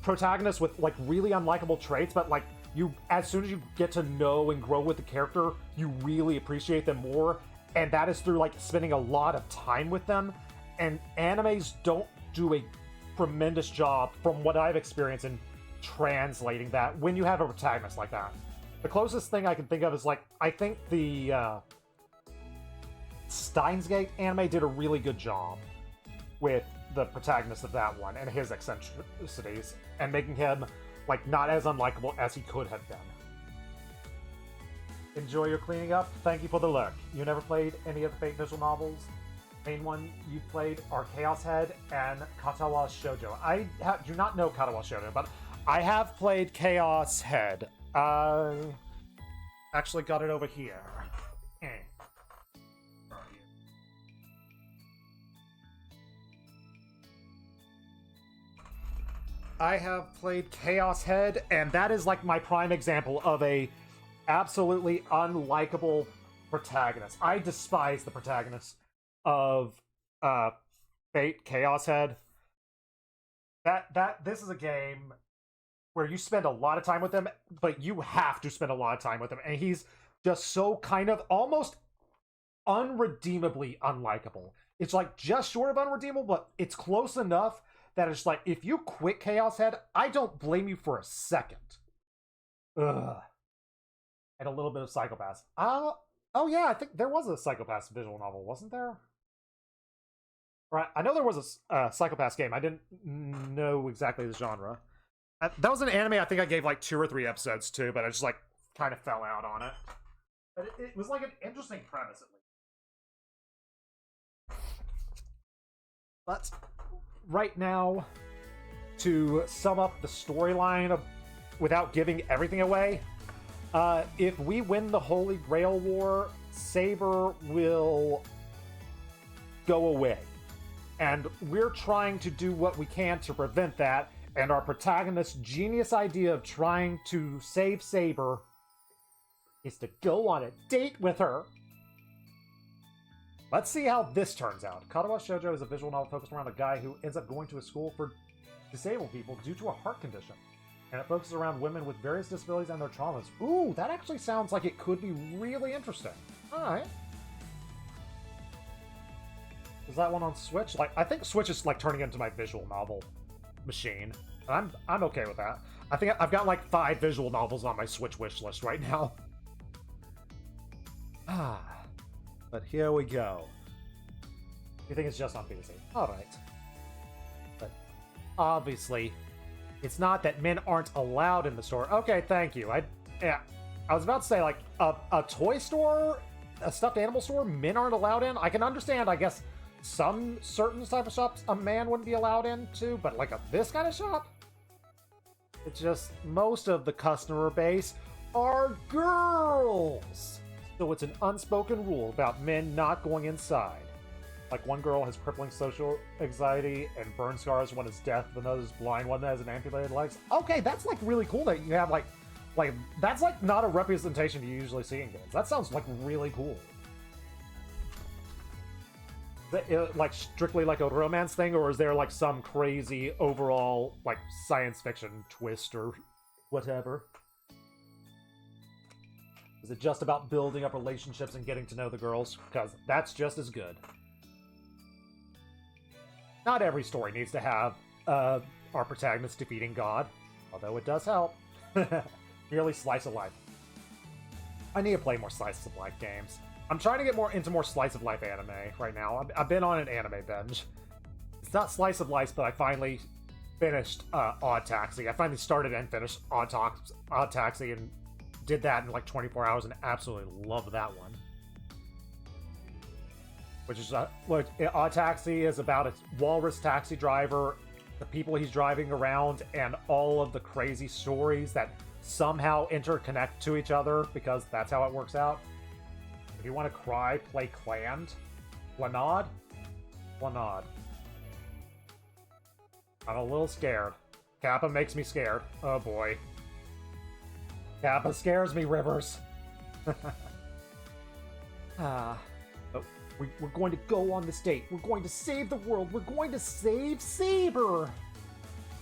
protagonists with, like, really unlikable traits, but, like, you, as soon as you get to know and grow with the character, you really appreciate them more, and that is through, like, spending a lot of time with them, and animes don't do a tremendous job, from what I've experienced, in translating that when you have a protagonist like that. The closest thing I can think of is, like, I think the Steins Gate anime did a really good job with the protagonist of that one and his eccentricities, and making him, like, not as unlikable as he could have been. Enjoy your cleaning up. Thank you for the lurk. You never played any of the Fate visual novels? Main one you played are Chaos Head and Katawa Shoujo. I do not know Katawa Shoujo, but I have played Chaos Head. I actually got it over here. I have played Chaos Head, and that is like my prime example of a absolutely unlikable protagonist. I despise the protagonist of Fate Chaos Head. This is a game where you spend a lot of time with him, but you have to spend a lot of time with him, and he's just so kind of almost unredeemably unlikable. It's like just short of unredeemable, but it's close enough that it's like, if you quit Chaos Head, I don't blame you for a second. Ugh. And a little bit of Psychopaths. Oh yeah, I think there was a Psychopaths visual novel, wasn't there? Right, I know there was a Psychopaths game. I didn't know exactly the genre. That was an anime I think I gave like 2 or 3 episodes to, but I just like kind of fell out on it. But it was like an interesting premise, at least. But right now, to sum up the storyline without giving everything away, if we win the Holy Grail War, Saber will go away. And we're trying to do what we can to prevent that, and our protagonist's genius idea of trying to save Saber is to go on a date with her. Let's see how this turns out. Katawa Shoujo is a visual novel focused around a guy who ends up going to a school for disabled people due to a heart condition. And it focuses around women with various disabilities and their traumas. Ooh, that actually sounds like it could be really interesting. Alright. Is that one on Switch? Like, I think Switch is like turning into my visual novel machine. And I'm okay with that. I think I've got like 5 visual novels on my Switch wish list right now. But here we go. You think it's just on PC? Alright. But obviously, it's not that men aren't allowed in the store. Okay, thank you. I was about to say, like, a toy store, a stuffed animal store, men aren't allowed in? I can understand, I guess, some certain type of shops a man wouldn't be allowed into, but like this kind of shop? It's just, most of the customer base are girls! So it's an unspoken rule about men not going inside. Like, one girl has crippling social anxiety and burn scars, one is deaf, another's blind, one has an amputated legs. Okay, that's like really cool that you have like that's like not a representation you usually see in games. That sounds like really cool. Is it, like, strictly like a romance thing, or is there like some crazy overall like science fiction twist or whatever? Is it just about building up relationships and getting to know the girls? Because that's just as good. Not every story needs to have our protagonist defeating God, although it does help. Merely slice of life. I need to play more slice of life games. I'm trying to get into more slice of life anime right now. I've been on an anime binge. It's not slice of life, but I finally finished Odd Taxi. I finally started and finished Odd Taxi and did that in like 24 hours and absolutely loved that one. Which is Odd Taxi is about a walrus taxi driver, the people he's driving around, and all of the crazy stories that somehow interconnect to each other, because that's how it works out. If you want to cry, play Clanad. Clanad? Clanad. I'm a little scared. Kappa makes me scared. Oh boy. Kappa scares me, Rivers. But we're going to go on this date. We're going to save the world. We're going to save Saber.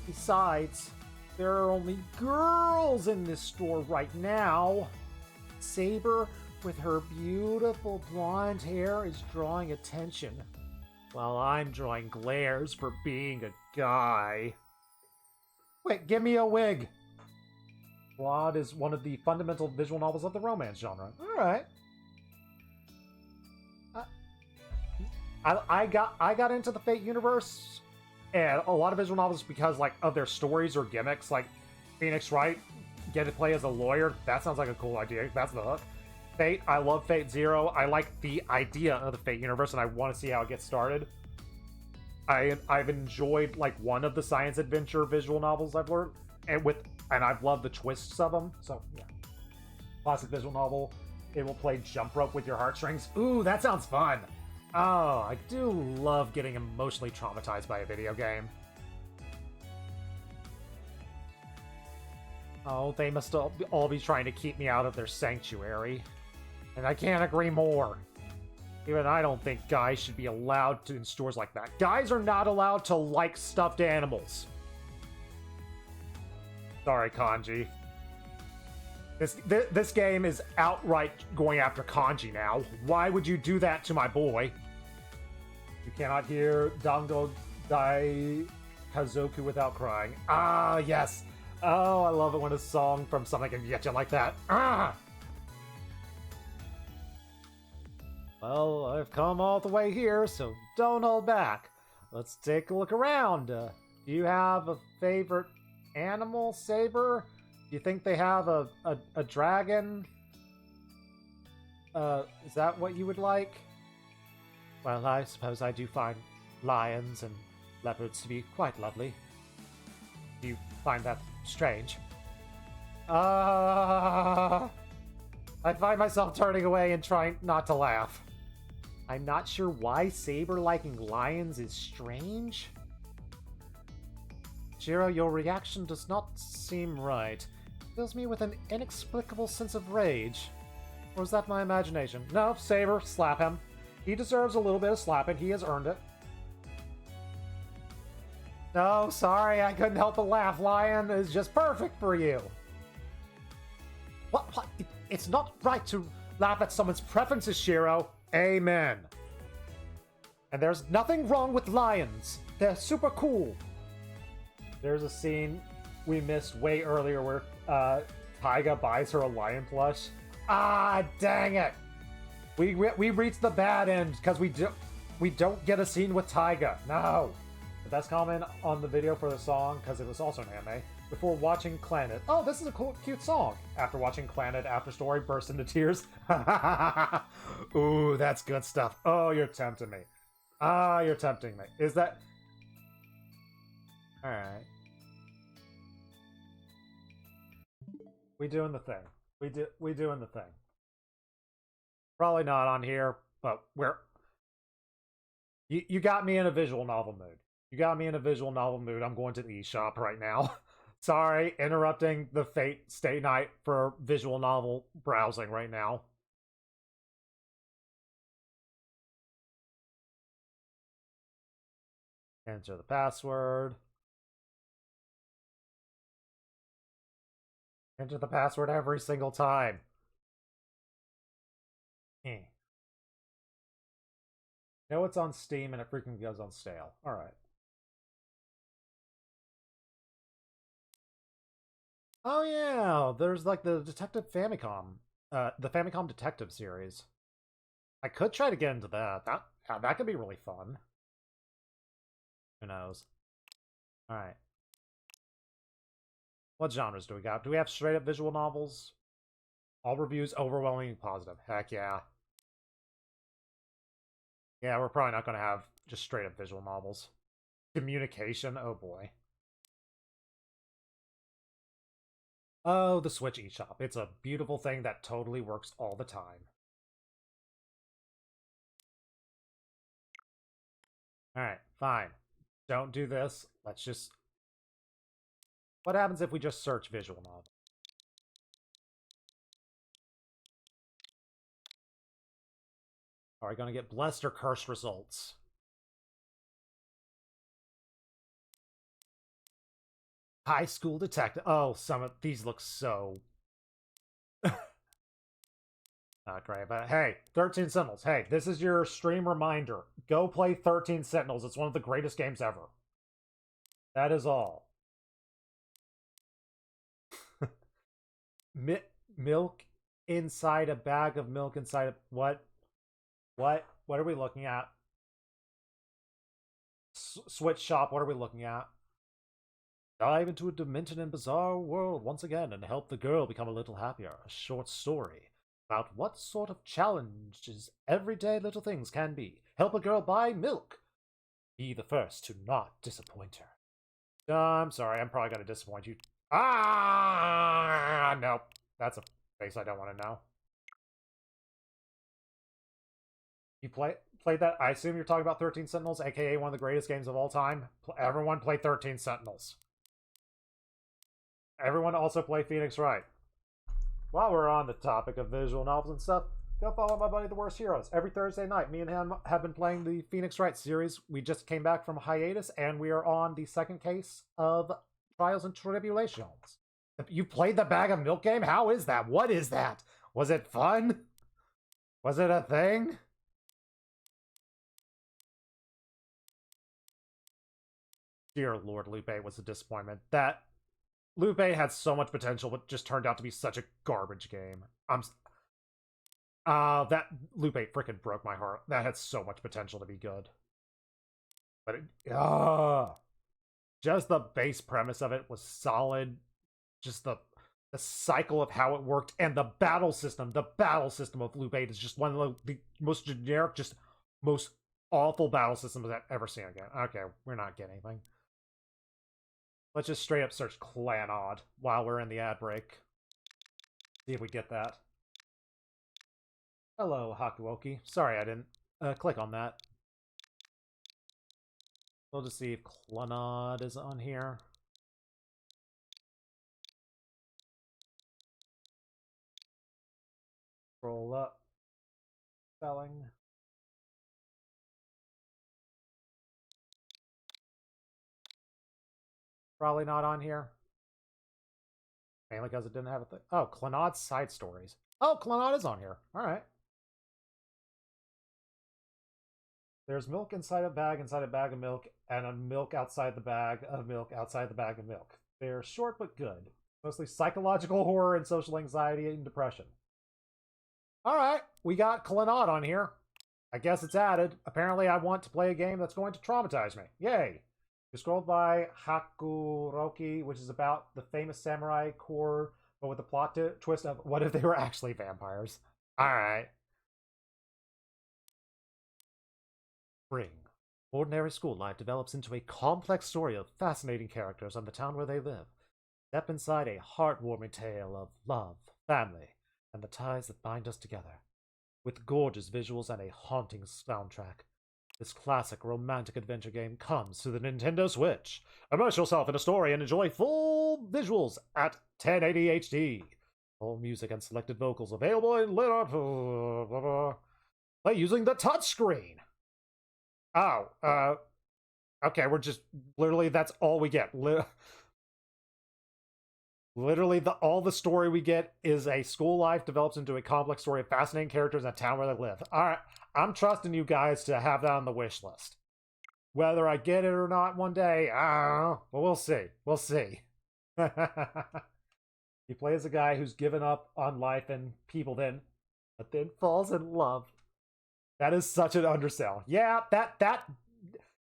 Besides, there are only girls in this store right now. Saber, with her beautiful blonde hair, is drawing attention, while I'm drawing glares for being a guy. Wait, give me a wig! Blonde is one of the fundamental visual novels of the romance genre. Alright. I got into the Fate universe and a lot of visual novels because like of their stories or gimmicks. Like Phoenix Wright, get to play as a lawyer. That sounds like a cool idea. That's the hook. Fate, I love Fate Zero. I like the idea of the Fate universe, and I want to see how it gets started. I've enjoyed like one of the science adventure visual novels I've learned, and I've loved the twists of them. So yeah, classic visual novel. It will play jump rope with your heartstrings. Ooh, that sounds fun. Oh, I do love getting emotionally traumatized by a video game. Oh, they must all be trying to keep me out of their sanctuary. And I can't agree more. Even I don't think guys should be allowed to in stores like that. Guys are not allowed to like stuffed animals. Sorry, Kanji. This game is outright going after Kanji now. Why would you do that to my boy? You cannot hear Dango Dai Kazoku without crying. Ah, yes. Oh, I love it when a song from something can get you like that. Ah! Well, I've come all the way here, so don't hold back. Let's take a look around. Do you have a favorite animal, Saber? Do you think they have a dragon? Is that what you would like? Well, I suppose I do find lions and leopards to be quite lovely. Do you find that strange? I find myself turning away and trying not to laugh. I'm not sure why Saber liking lions is strange. Jiro, your reaction does not seem right. It fills me with an inexplicable sense of rage. Or is that my imagination? No, Saber, slap him. He deserves a little bit of slapping. He has earned it. No, sorry, I couldn't help but laugh. Lion is just perfect for you. What? It's not right to laugh at someone's preferences, Shiro. Amen. And there's nothing wrong with lions. They're super cool. There's a scene we missed way earlier where Taiga buys her a lion plush. Ah, dang it! We reached the bad end because we don't get a scene with Taiga. No. The best comment on the video for the song, because it was also an anime, before watching Planet. Oh, this is a cool, cute song. After watching Planet After Story, burst into tears. Ooh, that's good stuff. Oh, you're tempting me. Ah, you're tempting me. Is that... Alright. We doing the thing. We doing the thing. Probably not on here, but we're... You got me in a visual novel mood. You got me in a visual novel mood. I'm going to the eShop right now. Sorry, interrupting the Fate Stay Night for visual novel browsing right now. Enter the password. Enter the password every single time. Know it's on Steam and it freaking goes on stale. Alright. Oh yeah, there's like the Detective Famicom. The Famicom Detective series. I could try to get into that. That could be really fun. Who knows? Alright. What genres do we got? Do we have straight up visual novels? All reviews overwhelmingly positive. Heck yeah. Yeah, we're probably not going to have just straight up visual novels. Communication? Oh boy. Oh, the Switch eShop. It's a beautiful thing that totally works all the time. Alright, fine. Don't do this. Let's just... What happens if we just search visual novel? Are we going to get blessed or cursed results? High School Detective. Oh, some of these look so... Not great, but hey, 13 Sentinels. Hey, this is your stream reminder. Go play 13 Sentinels. It's one of the greatest games ever. That is all. Milk inside a bag of milk inside a... What? What are we looking at? Switch shop, what are we looking at? Dive into a demented and bizarre world once again and help the girl become a little happier. A short story about what sort of challenges everyday little things can be. Help a girl buy milk. Be the first to not disappoint her. I'm sorry, I'm probably going to disappoint you. Ah, nope. That's a face I don't want to know. You played that? I assume you're talking about 13 Sentinels, aka one of the greatest games of all time. Everyone play 13 Sentinels. Everyone also play Phoenix Wright. While we're on the topic of visual novels and stuff, go follow my buddy The Worst Heroes. Every Thursday night, me and him have been playing the Phoenix Wright series. We just came back from hiatus, and we are on the second case of Trials and Tribulations. You played the bag of milk game? How is that? What is that? Was it fun? Was it a thing? Dear Lord, Lupe was a disappointment. That Lupe had so much potential, but just turned out to be such a garbage game. That Lupe freaking broke my heart. That had so much potential to be good. But just the base premise of it was solid. Just the cycle of how it worked and the battle system. The battle system of Loop 8 is just one of the most generic, just most awful battle systems I've ever seen again. Okay, we're not getting anything. Let's just straight up search Clannad while we're in the ad break. See if we get that. Hello, Hakuoki. Sorry I didn't click on that. We'll just see if Clannad is on here. Scroll up. Spelling. Probably not on here. Mainly because it didn't have a thing. Oh, Clannad's side stories. Oh, Clannad is on here. All right. There's milk inside a bag of milk, and a milk outside the bag of milk outside the bag of milk. They're short but good. Mostly psychological horror and social anxiety and depression. All right, we got Clannad on here. I guess it's added. Apparently, I want to play a game that's going to traumatize me. Yay! You're scrolled by Hakuroki, which is about the famous samurai corps, but with the plot twist of what if they were actually vampires? All right. Spring. Ordinary school life develops into a complex story of fascinating characters and the town where they live. Step inside a heartwarming tale of love, family, and the ties that bind us together. With gorgeous visuals and a haunting soundtrack, this classic romantic adventure game comes to the Nintendo Switch. Immerse yourself in a story and enjoy full visuals at 1080 HD. All music and selected vocals available in later. Play using the touchscreen. Oh, okay, we're just literally that's all we get. Literally, all the story we get is a school life develops into a complex story of fascinating characters in a town where they live. All right, I'm trusting you guys to have that on the wish list. Whether I get it or not one day, I don't know. But we'll see. We'll see. He plays a guy who's given up on life and people but then falls in love. That is such an undersell. Yeah, that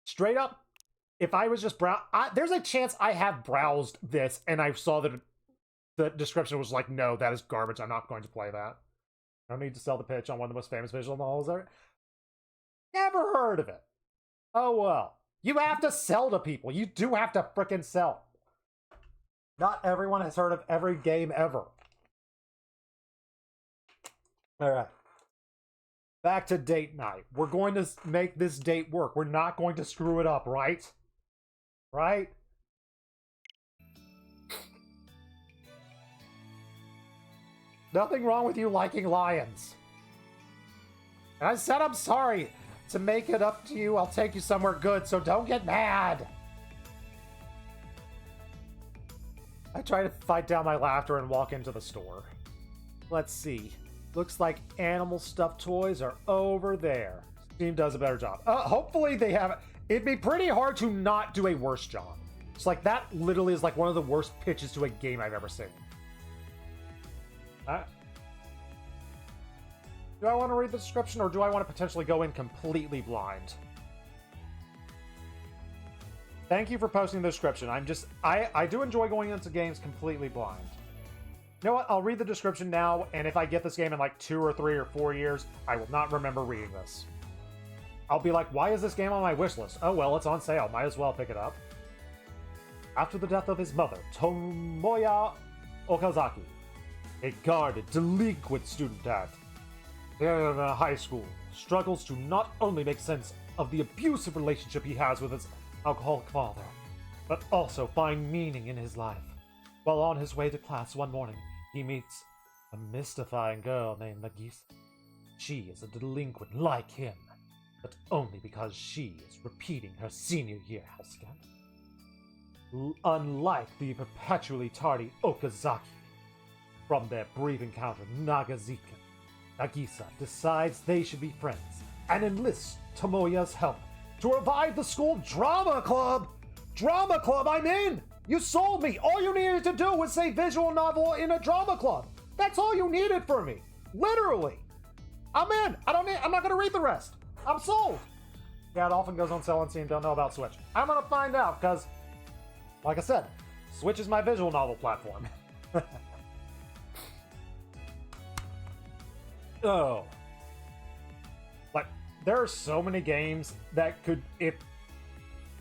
straight up, if I was just there's a chance I have browsed this and I saw that the description was like, no, that is garbage. I'm not going to play that. I don't need to sell the pitch on one of the most famous visual novels ever. Never heard of it. Oh, well. You have to sell to people. You do have to frickin' sell. Not everyone has heard of every game ever. All right. Back to date night. We're going to make this date work. We're not going to screw it up, right? Right? Nothing wrong with you liking lions. And I said I'm sorry. To make it up to you, I'll take you somewhere good, so don't get mad. I try to fight down my laughter and walk into the store. Let's see. Looks like animal stuffed toys are over there. Steam does a better job. Hopefully they have it. It'd be pretty hard to not do a worse job. It's like that literally is like one of the worst pitches to a game I've ever seen. Do I want to read the description or do I want to potentially go in completely blind? Thank you for posting the description. I do enjoy going into games completely blind. You know what? I'll read the description now, and if I get this game in like 2 or 3 or 4 years, I will not remember reading this. I'll be like, why is this game on my wish list? Oh well, it's on sale. Might as well pick it up. After the death of his mother, Tomoya Okazaki, a guarded, delinquent student at high school, struggles to not only make sense of the abusive relationship he has with his alcoholic father, but also find meaning in his life. While on his way to class one morning, he meets a mystifying girl named Nagisa. She is a delinquent like him, but only because she is repeating her senior year house scandal. Unlike the perpetually tardy Okazaki, from their brief encounter, Nagisa decides they should be friends and enlists Tomoya's help to revive the school drama club. Drama club, I'm in! You sold me! All you needed to do was say visual novel in a drama club. That's all you needed from me. Literally. I'm in. I'm not gonna read the rest. I'm sold. Yeah, it often goes on sale on Steam. Don't know about Switch. I'm gonna find out because, like I said, Switch is my visual novel platform. Oh. Like, there are so many games that could, if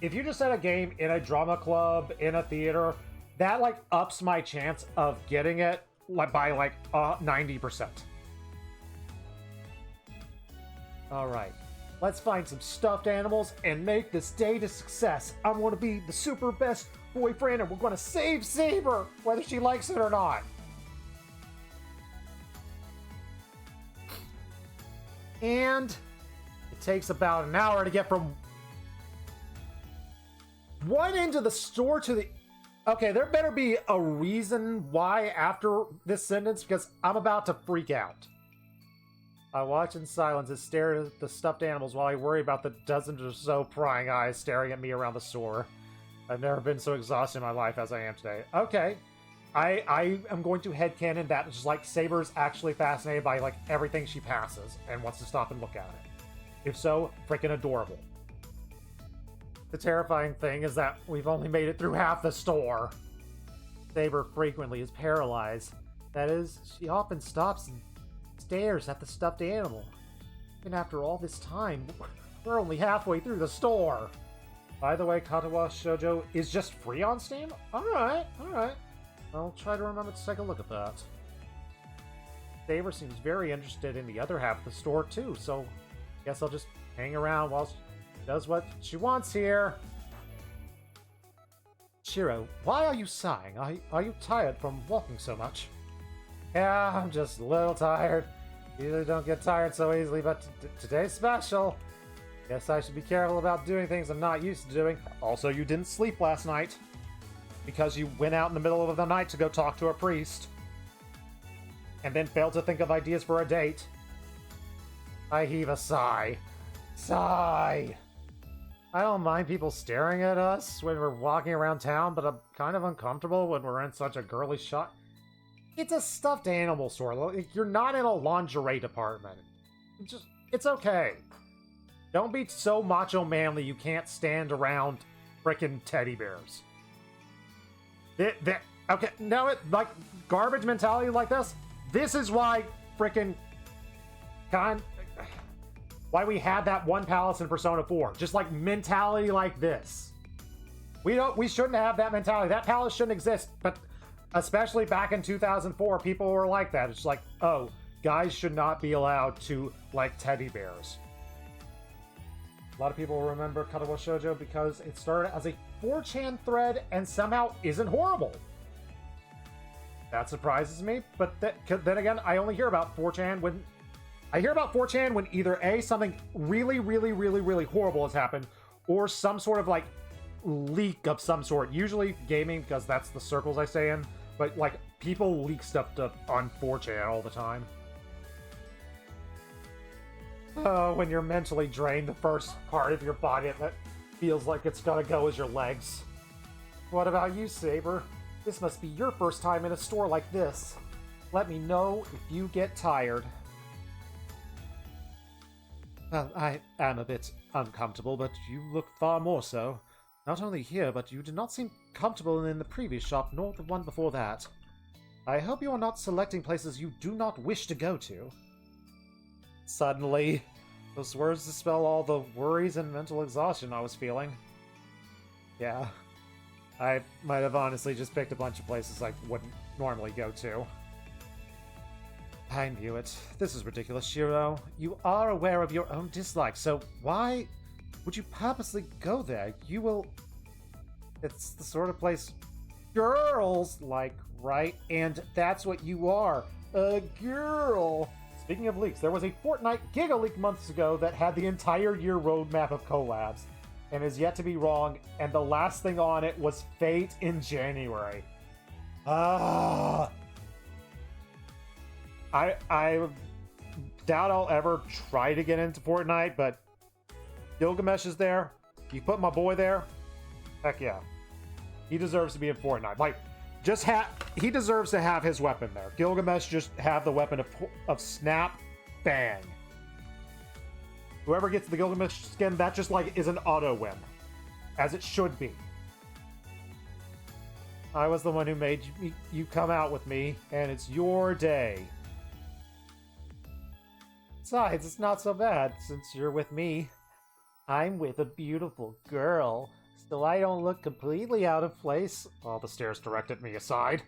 you just had a game in a drama club, in a theater, that, like, ups my chance of getting it by, like, 90%. Alright. Let's find some stuffed animals and make this date a success. I'm going to be the super best boyfriend and we're going to save Saber, whether she likes it or not. And it takes about an hour to get from one end of the store to the Okay, there better be a reason why after this sentence, because I'm about to freak out. I watch in silence and stare at the stuffed animals while I worry about the dozens or so prying eyes staring at me around the store. I've never been so exhausted in my life as I am today. Okay. I am going to headcanon that just like Saber's actually fascinated by like everything she passes and wants to stop and look at it. If so, freaking adorable. The terrifying thing is that we've only made it through half the store. Saber frequently is paralyzed. That is, she often stops and stares at the stuffed animal. And after all this time, we're only halfway through the store. By the way, Katawa Shoujo is just free on Steam? Alright. I'll try to remember to take a look at that. Saber seems very interested in the other half of the store too, so I guess I'll just hang around while she does what she wants here. Shiro, why are you sighing? Are you tired from walking so much? Yeah, I'm just a little tired. Usually don't get tired so easily, but today's special. Guess I should be careful about doing things I'm not used to doing. Also, you didn't sleep last night because you went out in the middle of the night to go talk to a priest and then failed to think of ideas for a date. I heave a sigh. Sigh! I don't mind people staring at us when we're walking around town, but I'm kind of uncomfortable when we're in such a girly shop. It's a stuffed animal store. You're not in a lingerie department. It's okay. Don't be so macho manly you can't stand around frickin' teddy bears. Okay, no, like, garbage mentality like this is why frickin' why we had that one palace in Persona 4. Just like mentality like this. We shouldn't have that mentality. That palace shouldn't exist, but especially back in 2004, people were like that. It's like, oh, guys should not be allowed to like teddy bears. A lot of people remember Katawa Shoujo because it started as a 4chan thread and somehow isn't horrible. That surprises me, but then again, I only hear about 4chan when either A, something really horrible has happened, or some sort of like leak of some sort. Usually gaming, because that's the circles I stay in, but like people leak stuff on 4chan all the time. When you're mentally drained, the first part of your body that feels like it's gonna go is your legs. What about you, Saber? This must be your first time in a store like this. Let me know if you get tired. Well, I am a bit uncomfortable, but you look far more so. Not only here, but you did not seem comfortable in the previous shop, nor the one before that. I hope you are not selecting places you do not wish to go to. Suddenly, those words dispel all the worries and mental exhaustion I was feeling. Yeah, I might have honestly just picked a bunch of places I wouldn't normally go to. I knew it. This is ridiculous, Shiro. You are aware of your own dislikes, so why would you purposely go there? You will... It's the sort of place girls like, right? And that's what you are. A girl. Speaking of leaks, there was a Fortnite Giga leak months ago that had the entire year roadmap of collabs, and is yet to be wrong, and the last thing on it was Fate in January. I doubt I'll ever try to get into Fortnite, but Gilgamesh is there. You put my boy there. Heck yeah. He deserves to be in Fortnite. Like, he deserves to have his weapon there. Gilgamesh just have the weapon of snap, bang. Whoever gets the Gilgamesh skin, that just like is an auto win. As it should be. I was the one who made you come out with me, and it's your day. Besides, it's not so bad, since you're with me. I'm with a beautiful girl, so I don't look completely out of place. All the stares directed me aside.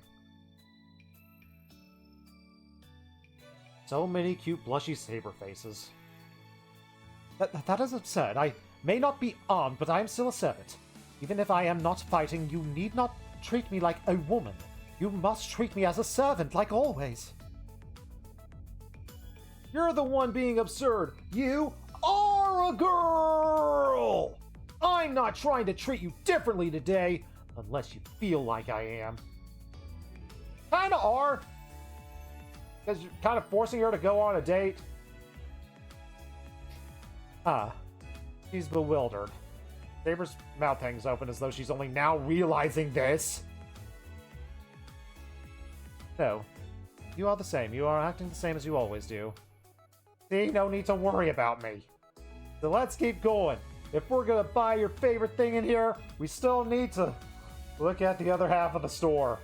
So many cute blushy saber faces. That is absurd. I may not be armed, but I am still a servant. Even if I am not fighting, you need not treat me like a woman. You must treat me as a servant, like always. You're the one being absurd. You are a girl! I'm not trying to treat you differently today. Unless you feel like I am. Kinda are. Because you're kind of forcing her to go on a date. She's bewildered. Saber's mouth hangs open as though she's only now realizing this. No. You are the same. You are acting the same as you always do. See, no need to worry about me. So let's keep going. If we're gonna buy your favorite thing in here, we still need to look at the other half of the store.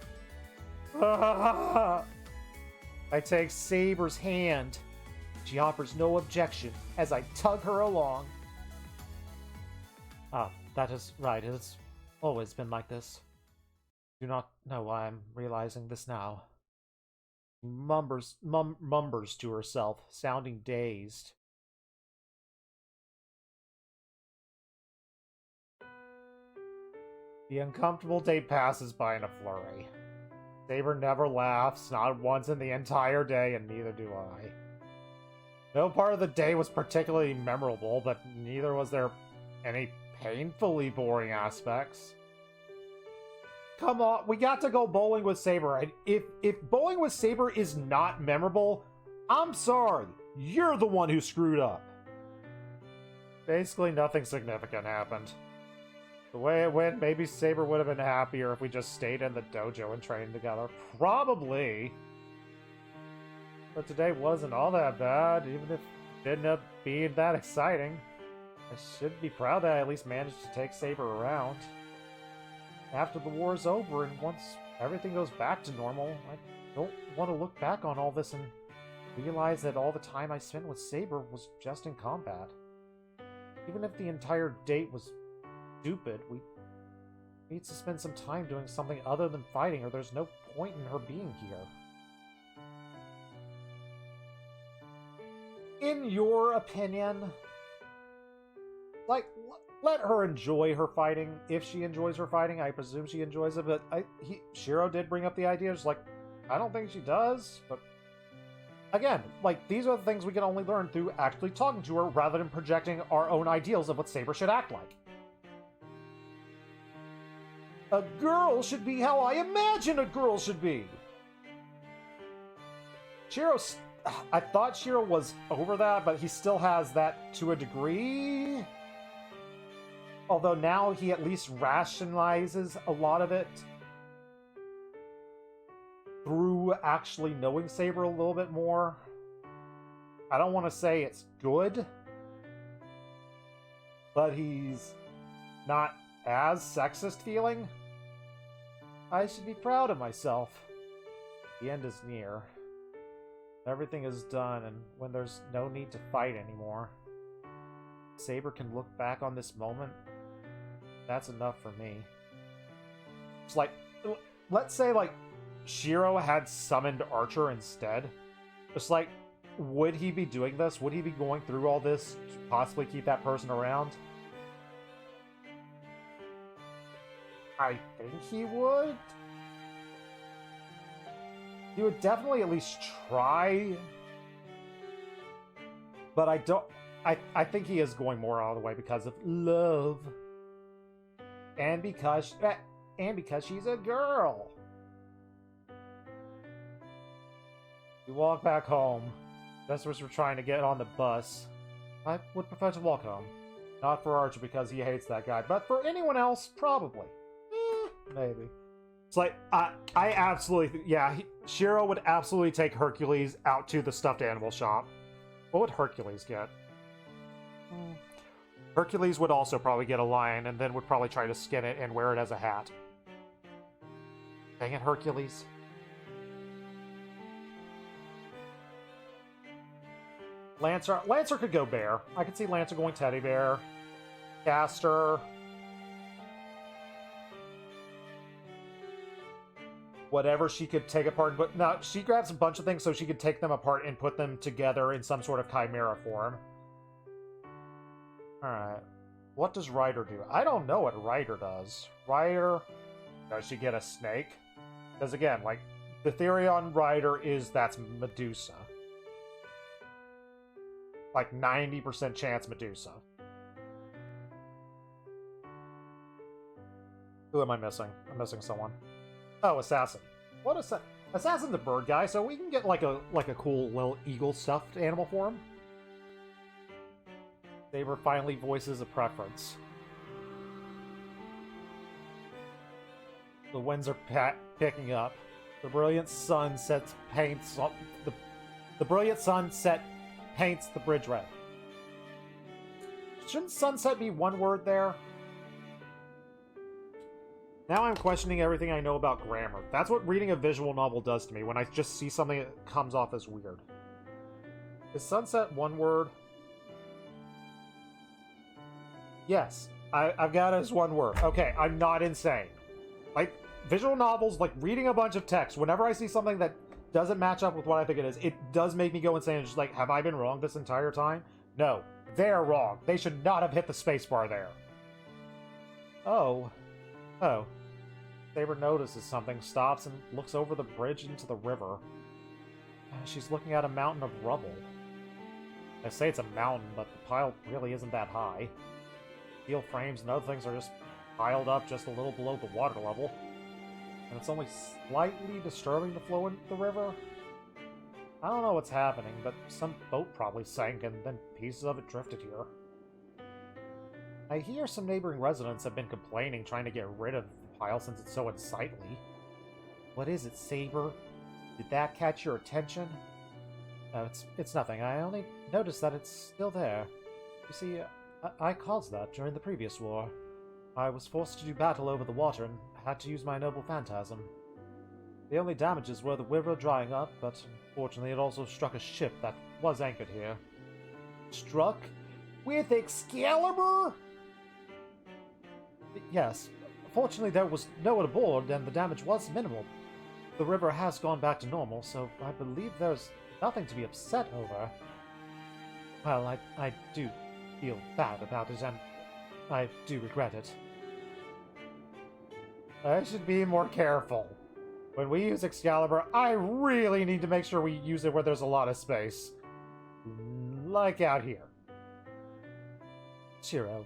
I take Saber's hand. She offers no objection as I tug her along. That is right. It's always been like this. Do not know why I'm realizing this now. Mumbers to herself, sounding dazed. The uncomfortable day passes by in a flurry. Saber never laughs, not once in the entire day, and neither do I. No part of the day was particularly memorable, but neither was there any painfully boring aspects. Come on, we got to go bowling with Saber, and if bowling with Saber is not memorable, I'm sorry, you're the one who screwed up. Basically, nothing significant happened. The way it went, maybe Saber would have been happier if we just stayed in the dojo and trained together. Probably. But today wasn't all that bad, even if it didn't end up being that exciting. I should be proud that I at least managed to take Saber around. After the war is over and once everything goes back to normal, I don't want to look back on all this and realize that all the time I spent with Saber was just in combat. Even if the entire date was stupid, we need to spend some time doing something other than fighting, or there's no point in her being here. In your opinion, like, let her enjoy her fighting. If she enjoys her fighting, I presume she enjoys it, but Shiro did bring up the idea, just like, I don't think she does, but again, like, these are the things we can only learn through actually talking to her rather than projecting our own ideals of what Saber should act like. A girl should be how I imagine a girl should be. I thought Shiro was over that, but he still has that to a degree. Although now he at least rationalizes a lot of it through actually knowing Saber a little bit more. I don't want to say it's good, but he's not as sexist feeling. I should be proud of myself. The end is near. Everything is done, and when there's no need to fight anymore, Saber can look back on this moment. That's enough for me. It's like, let's say, like, Shiro had summoned Archer instead. It's like, would he be doing this? Would he be going through all this to possibly keep that person around? I think he would. He would definitely at least try. But I think he is going more out of the way because of love. And because she's a girl. We walk back home. Just as we're trying to get on the bus. I would prefer to walk home. Not for Archer because he hates that guy, but for anyone else, probably. Maybe. It's like, I absolutely, yeah, Shiro would absolutely take Hercules out to the stuffed animal shop. What would Hercules get? Hercules would also probably get a lion, and then would probably try to skin it and wear it as a hat. Dang it, Hercules. Lancer could go bear. I could see Lancer going teddy bear. Castor. Whatever she could take apart, but no, she grabs a bunch of things so she could take them apart and put them together in some sort of chimera form. Alright. What does Ryder do? I don't know what Ryder does. Ryder... Does she get a snake? Because again, like, the theory on Ryder is that's Medusa. Like, 90% chance Medusa. Who am I missing? I'm missing someone. Oh, Assassin. What Assassin's a bird guy, so we can get like a cool little eagle stuffed animal for him. Saber finally voices a preference. The winds are picking up. The brilliant sunset paints the brilliant sunset paints the bridge red. Shouldn't sunset be one word there? Now I'm questioning everything I know about grammar. That's what reading a visual novel does to me, when I just see something that comes off as weird. Is sunset one word? Yes, I've got it as one word. Okay, I'm not insane. Like, visual novels, like reading a bunch of text, whenever I see something that doesn't match up with what I think it does make me go insane. It's just like, have I been wrong this entire time? No, they're wrong. They should not have hit the spacebar there. Oh. Saber notices something, stops, and looks over the bridge into the river. She's looking at a mountain of rubble. I say it's a mountain, but the pile really isn't that high. Steel frames and other things are just piled up just a little below the water level. And it's only slightly disturbing the flow into the river. I don't know what's happening, but some boat probably sank and then pieces of it drifted here. I hear some neighboring residents have been complaining, trying to get rid of the pile since it's so unsightly. What is it, Saber? Did that catch your attention? No, it's nothing. I only noticed that it's still there. You see, I caused that during the previous war. I was forced to do battle over the water and had to use my noble phantasm. The only damages were the river drying up, but unfortunately it also struck a ship that was anchored here. Struck? With Excalibur? Yes. Fortunately there was no one aboard and the damage was minimal. The river has gone back to normal, so I believe there's nothing to be upset over. Well, I do feel bad about it, and I do regret it. I should be more careful. When we use Excalibur, I really need to make sure we use it where there's a lot of space. Like out here. Shiro,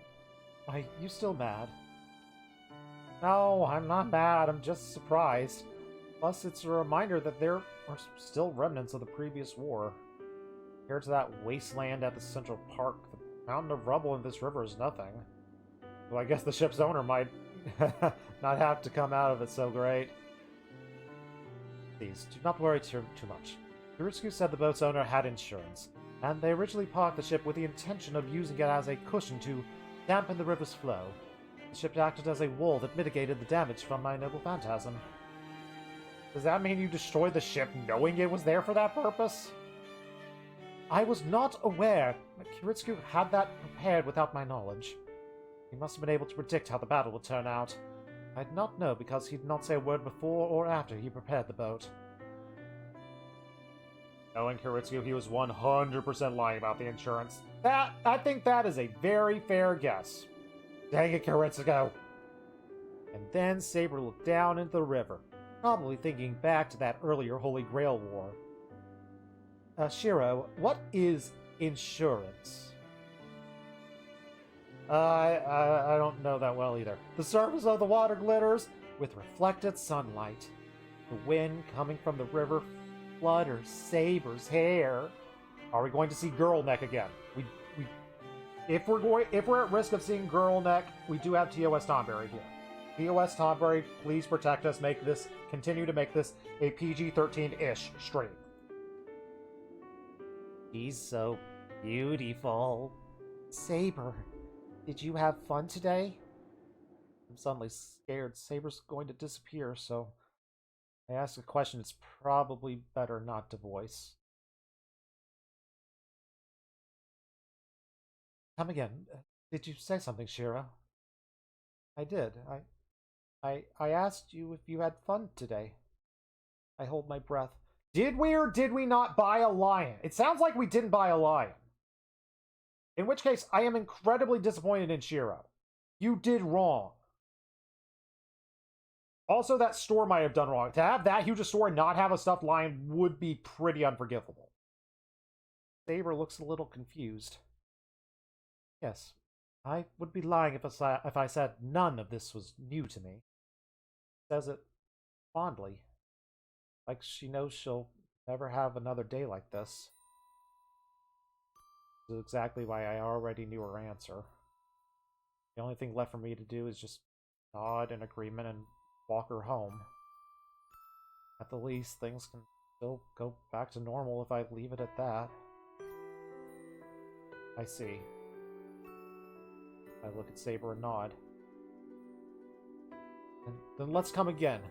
are you still mad? No, I'm not mad, I'm just surprised. Plus, it's a reminder that there are still remnants of the previous war. Compared to that wasteland at the Central Park, the mountain of rubble in this river is nothing. Well, I guess the ship's owner might not have to come out of it so great. Please, do not worry too much. Kurutsugu said the boat's owner had insurance, and they originally parked the ship with the intention of using it as a cushion to dampen the river's flow. The ship acted as a wall that mitigated the damage from my noble phantasm. Does that mean you destroyed the ship knowing it was there for that purpose? I was not aware. Kurutsugu had that prepared without my knowledge. He must have been able to predict how the battle would turn out. I did not know because he did not say a word before or after he prepared the boat. Knowing Kurutsugu, he was 100% lying about the insurance. I think that is a very fair guess. Dang it, Kurutsugu! And then Saber looked down into the river, probably thinking back to that earlier Holy Grail War. Shiro, what is insurance? I don't know that well either. The surface of the water glitters with reflected sunlight. The wind coming from the river flutters Saber's hair. Are we going to see Girl Neck again? If we're at risk of seeing Girl Neck, we do have TOS Tonberry here. TOS Tonberry, please protect us. Continue to make this a PG-13-ish stream. She's so beautiful. Saber, did you have fun today? I'm suddenly scared Saber's going to disappear, so I ask a question it's probably better not to voice. Come again. Did you say something, Shiro? I did. I asked you if you had fun today. I hold my breath. Did we or did we not buy a lion? It sounds like we didn't buy a lion. In which case, I am incredibly disappointed in Shiro. You did wrong. Also, that store might have done wrong. To have that huge a store and not have a stuffed lion would be pretty unforgivable. Saber looks a little confused. Yes, I would be lying if I said none of this was new to me. says it fondly. Like she knows she'll never have another day like this. This is exactly why I already knew her answer. The only thing left for me to do is just nod in agreement and walk her home. At the least, things can still go back to normal if I leave it at that. I see. I look at Saber and nod. And then let's come again.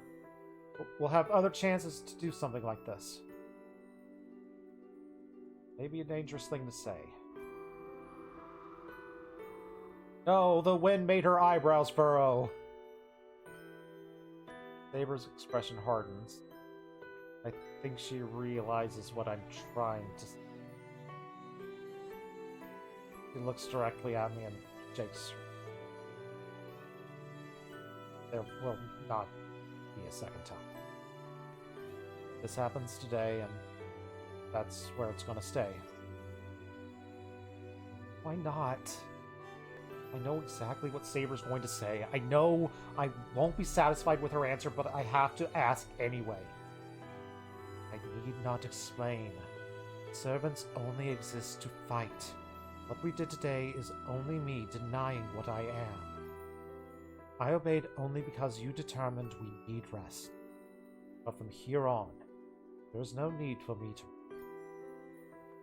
We'll have other chances to do something like this. Maybe a dangerous thing to say. No, the wind made her eyebrows furrow. Saber's expression hardens. I think she realizes what I'm trying to say. She looks directly at me and shakes. There will not be a second time. This happens today, and that's where it's gonna stay. Why not? I know exactly what Saber's going to say. I know I won't be satisfied with her answer, but I have to ask anyway. I need not explain. Servants only exist to fight. What we did today is only me denying what I am. I obeyed only because you determined we need rest. But from here on, there's no need for me to.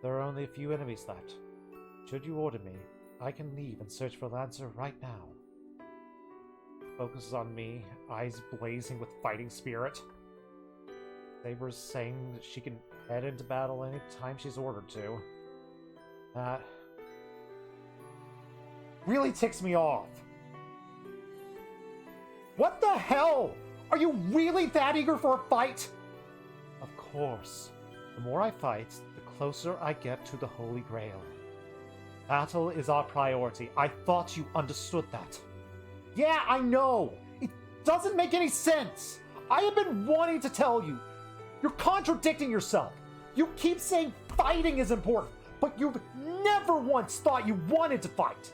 There are only a few enemies left. Should you order me, I can leave and search for Lancer right now. Focuses on me, eyes blazing with fighting spirit. Saber's saying that she can head into battle any time she's ordered to. That really ticks me off. What the hell? Are you really that eager for a fight? Of course. The more I fight, the closer I get to the Holy Grail. Battle is our priority. I thought you understood that. Yeah, I know. It doesn't make any sense. I have been wanting to tell you. You're contradicting yourself. You keep saying fighting is important, but you've never once thought you wanted to fight.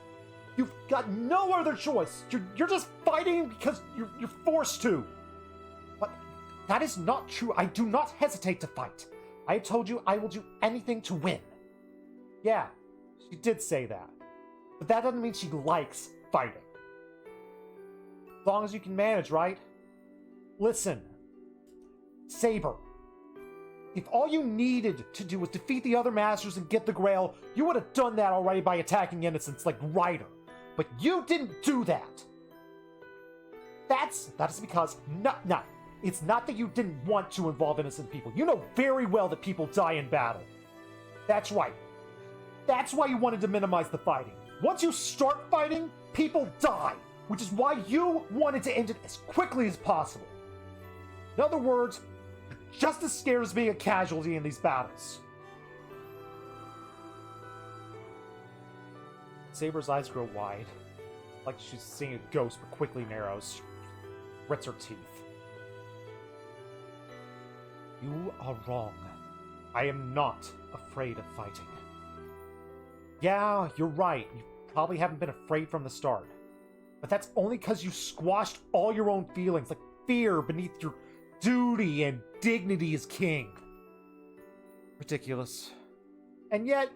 You've got no other choice. You're just fighting because you're forced to. But that is not true. I do not hesitate to fight. I have told you I will do anything to win. Yeah, she did say that. But that doesn't mean she likes fighting. As long as you can manage, right? Listen, Saber. If all you needed to do was defeat the other masters and get the Grail, you would have done that already by attacking innocents like Ryder. But you didn't do that. That is because it's not that you didn't want to involve innocent people. You know very well that people die in battle. That's right. That's why you wanted to minimize the fighting. Once you start fighting, people die, which is why you wanted to end it as quickly as possible. In other words, just as scared as being a casualty in these battles. Saber's eyes grow wide, like she's seeing a ghost but quickly narrows. She grits her teeth. You are wrong. I am not afraid of fighting. Yeah, you're right. You probably haven't been afraid from the start. But that's only because you squashed all your own feelings, like fear beneath your duty and dignity as king. Ridiculous. And yet,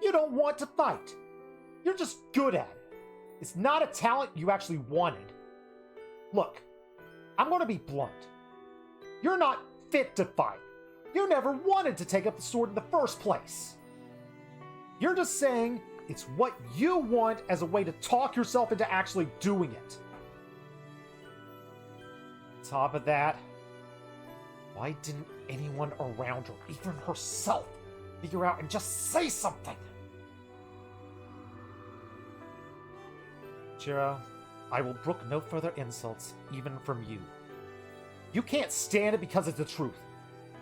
you don't want to fight. You're just good at it. It's not a talent you actually wanted. Look, I'm going to be blunt. You're not fit to fight. You never wanted to take up the sword in the first place. You're just saying it's what you want as a way to talk yourself into actually doing it. On top of that, why didn't anyone around her, even herself, figure out and just say something? Chiro, I will brook no further insults, even from you. You can't stand it because it's the truth.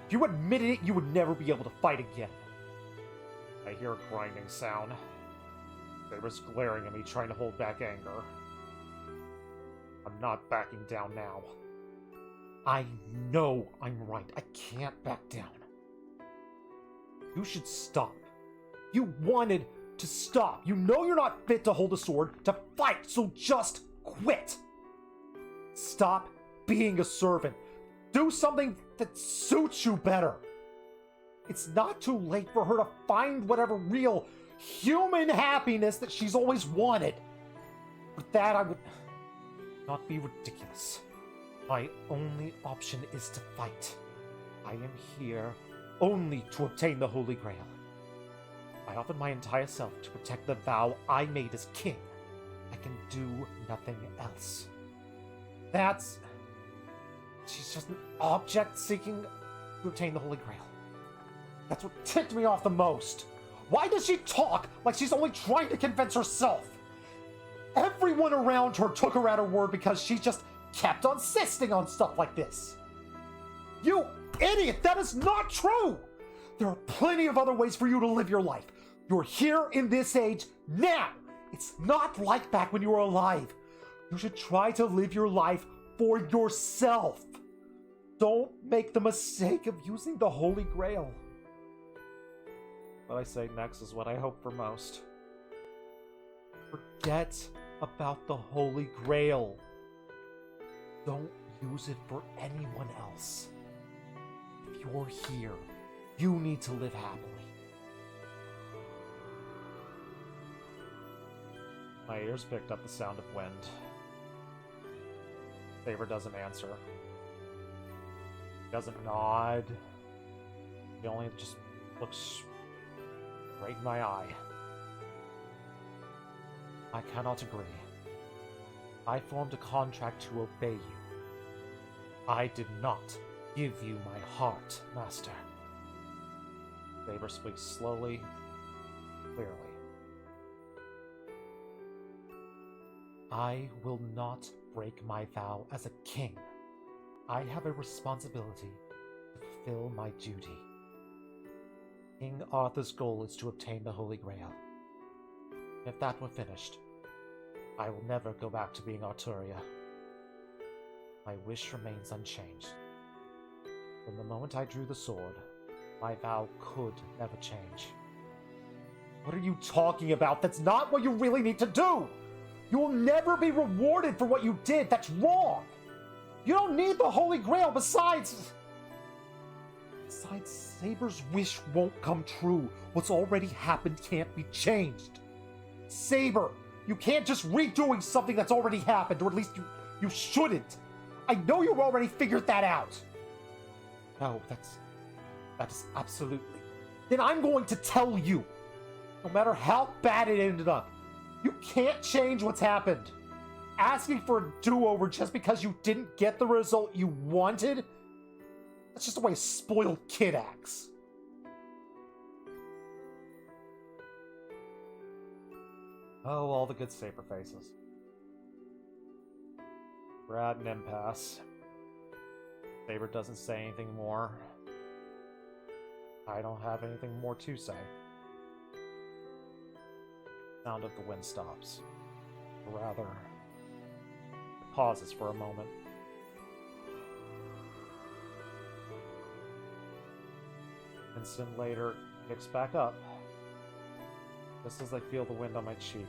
If you admitted it, you would never be able to fight again. I hear a grinding sound. Saber's glaring at me, trying to hold back anger. I'm not backing down now. I know I'm right. I can't back down. You should stop. You wanted to stop. You know you're not fit to hold a sword, to fight, so just quit. Stop being a servant. Do something that suits you better. It's not too late for her to find whatever real human happiness that she's always wanted. With that, I would not be ridiculous. My only option is to fight. I am here only to obtain the Holy Grail. I offered my entire self to protect the vow I made as king. I can do nothing else. She's just an object seeking to obtain the Holy Grail. That's what ticked me off the most. Why does she talk like she's only trying to convince herself? Everyone around her took her at her word because she just kept insisting on stuff like this. You idiot, that is not true! There are plenty of other ways for you to live your life. You're here in this age now. It's not like back when you were alive. You should try to live your life for yourself. Don't make the mistake of using the Holy Grail. What I say next is what I hope for most. Forget about the Holy Grail. Don't use it for anyone else. If you're here, you need to live happily. My ears picked up the sound of wind. Saber doesn't answer. He doesn't nod. He only just looks right in my eye. I cannot agree. I formed a contract to obey you. I did not give you my heart, Master. Saber speaks slowly, clearly. I will not break my vow as a king. I have a responsibility to fulfill my duty. King Arthur's goal is to obtain the Holy Grail. If that were finished, I will never go back to being Arturia. My wish remains unchanged. From the moment I drew the sword, my vow could never change. What are you talking about? That's not what you really need to do! You will never be rewarded for what you did. That's wrong! You don't need the Holy Grail. Besides, Saber's wish won't come true. What's already happened can't be changed. Saber, you can't just redoing something that's already happened, or at least you shouldn't. I know you already figured that out. No, that is absolutely. Then I'm going to tell you, no matter how bad it ended up, you can't change what's happened. Asking for a do-over just because you didn't get the result you wanted? That's just the way a spoiled kid acts. Oh, all the good Saber faces. We're at an impasse. Saber doesn't say anything more. I don't have anything more to say. The sound of the wind stops. Or rather, it pauses for a moment. An instant later, it picks back up. Just as I feel the wind on my cheek.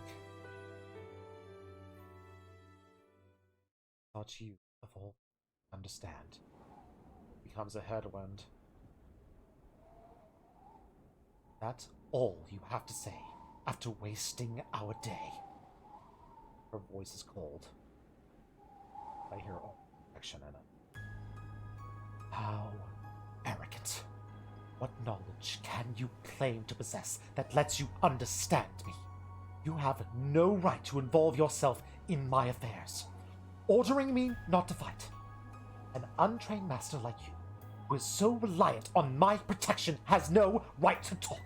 Thought you, of all, understand. Becomes a headwind. That's all you have to say after wasting our day. Her voice is cold. I hear all affection in it. How arrogant. What knowledge can you claim to possess that lets you understand me? You have no right to involve yourself in my affairs, ordering me not to fight. An untrained master like you, who is so reliant on my protection, has no right to talk.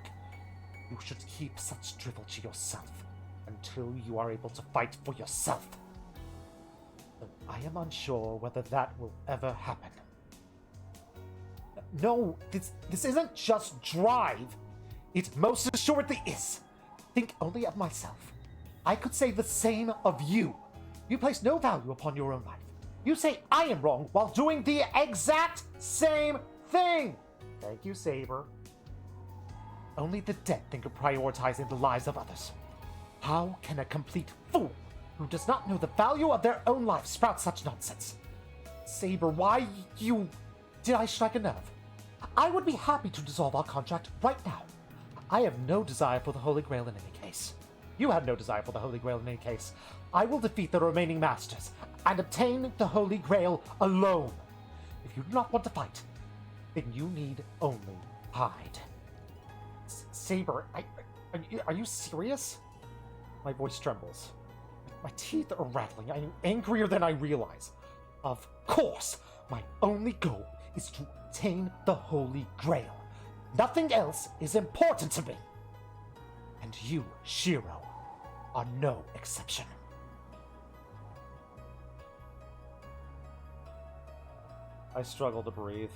You should keep such drivel to yourself until you are able to fight for yourself. Though I am unsure whether that will ever happen. No, this isn't just drive. It most assuredly is. Think only of myself. I could say the same of you. You place no value upon your own life. You say I am wrong while doing the exact same thing. Thank you, Saber. Only the dead think of prioritizing the lives of others. How can a complete fool who does not know the value of their own life sprout such nonsense? Saber, why you... Did I strike a nerve? I would be happy to dissolve our contract right now. I have no desire for the Holy Grail in any case. You have no desire for the Holy Grail in any case. I will defeat the remaining masters and obtain the Holy Grail alone. If you do not want to fight, then you need only hide. Saber, are you serious? My voice trembles. My teeth are rattling. I am angrier than I realize. Of course, my only goal is to obtain the Holy Grail. Nothing else is important to me. And you, Shiro, are no exception. I struggle to breathe.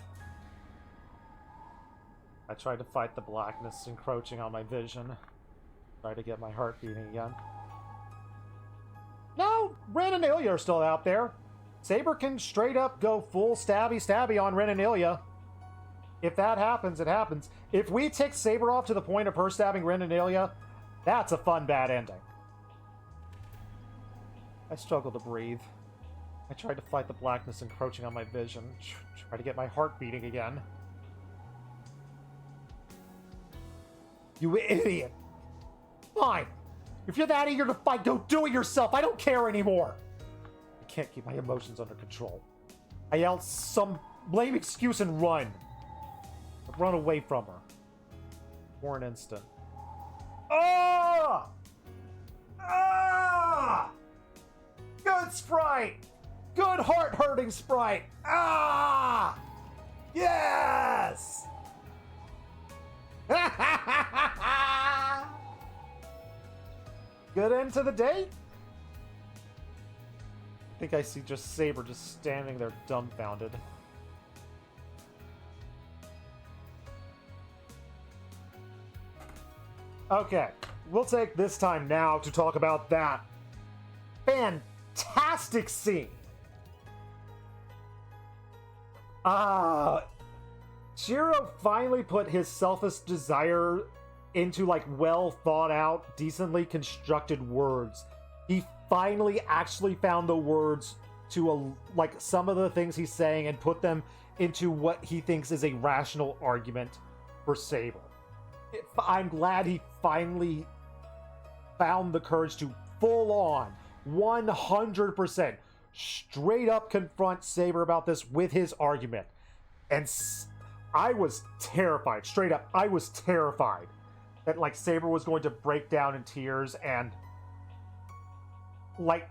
I try to fight the blackness encroaching on my vision. Try to get my heart beating again. No, Ren and Ilya are still out there. Saber can straight up go full stabby on Ren and Ilya. If that happens, it happens. If we tick Saber off to the point of her stabbing Ren and Ilya, that's a fun bad ending. I struggle to breathe. I tried to fight the blackness encroaching on my vision. Try to get my heart beating again. You idiot! Fine! If you're that eager to fight, go do it yourself! I don't care anymore! I can't keep my emotions under control. I yell some lame excuse and run. I run away from her. For an instant. Ah! Ah! Good sprite! Good heart-hurting sprite! Ah! Yes! Good end to the day? I think I see just Saber just standing there dumbfounded. Okay, we'll take this time now to talk about that fantastic scene. Shiro finally put his selfish desire into, like, well thought out, decently constructed words. He finally actually found the words to, like, some of the things he's saying and put them into what he thinks is a rational argument for Saber. I'm glad he finally found the courage to full on, 100%, straight up confront Saber about this with his argument. And I was terrified, straight up, I was terrified that, like, Saber was going to break down in tears and, like,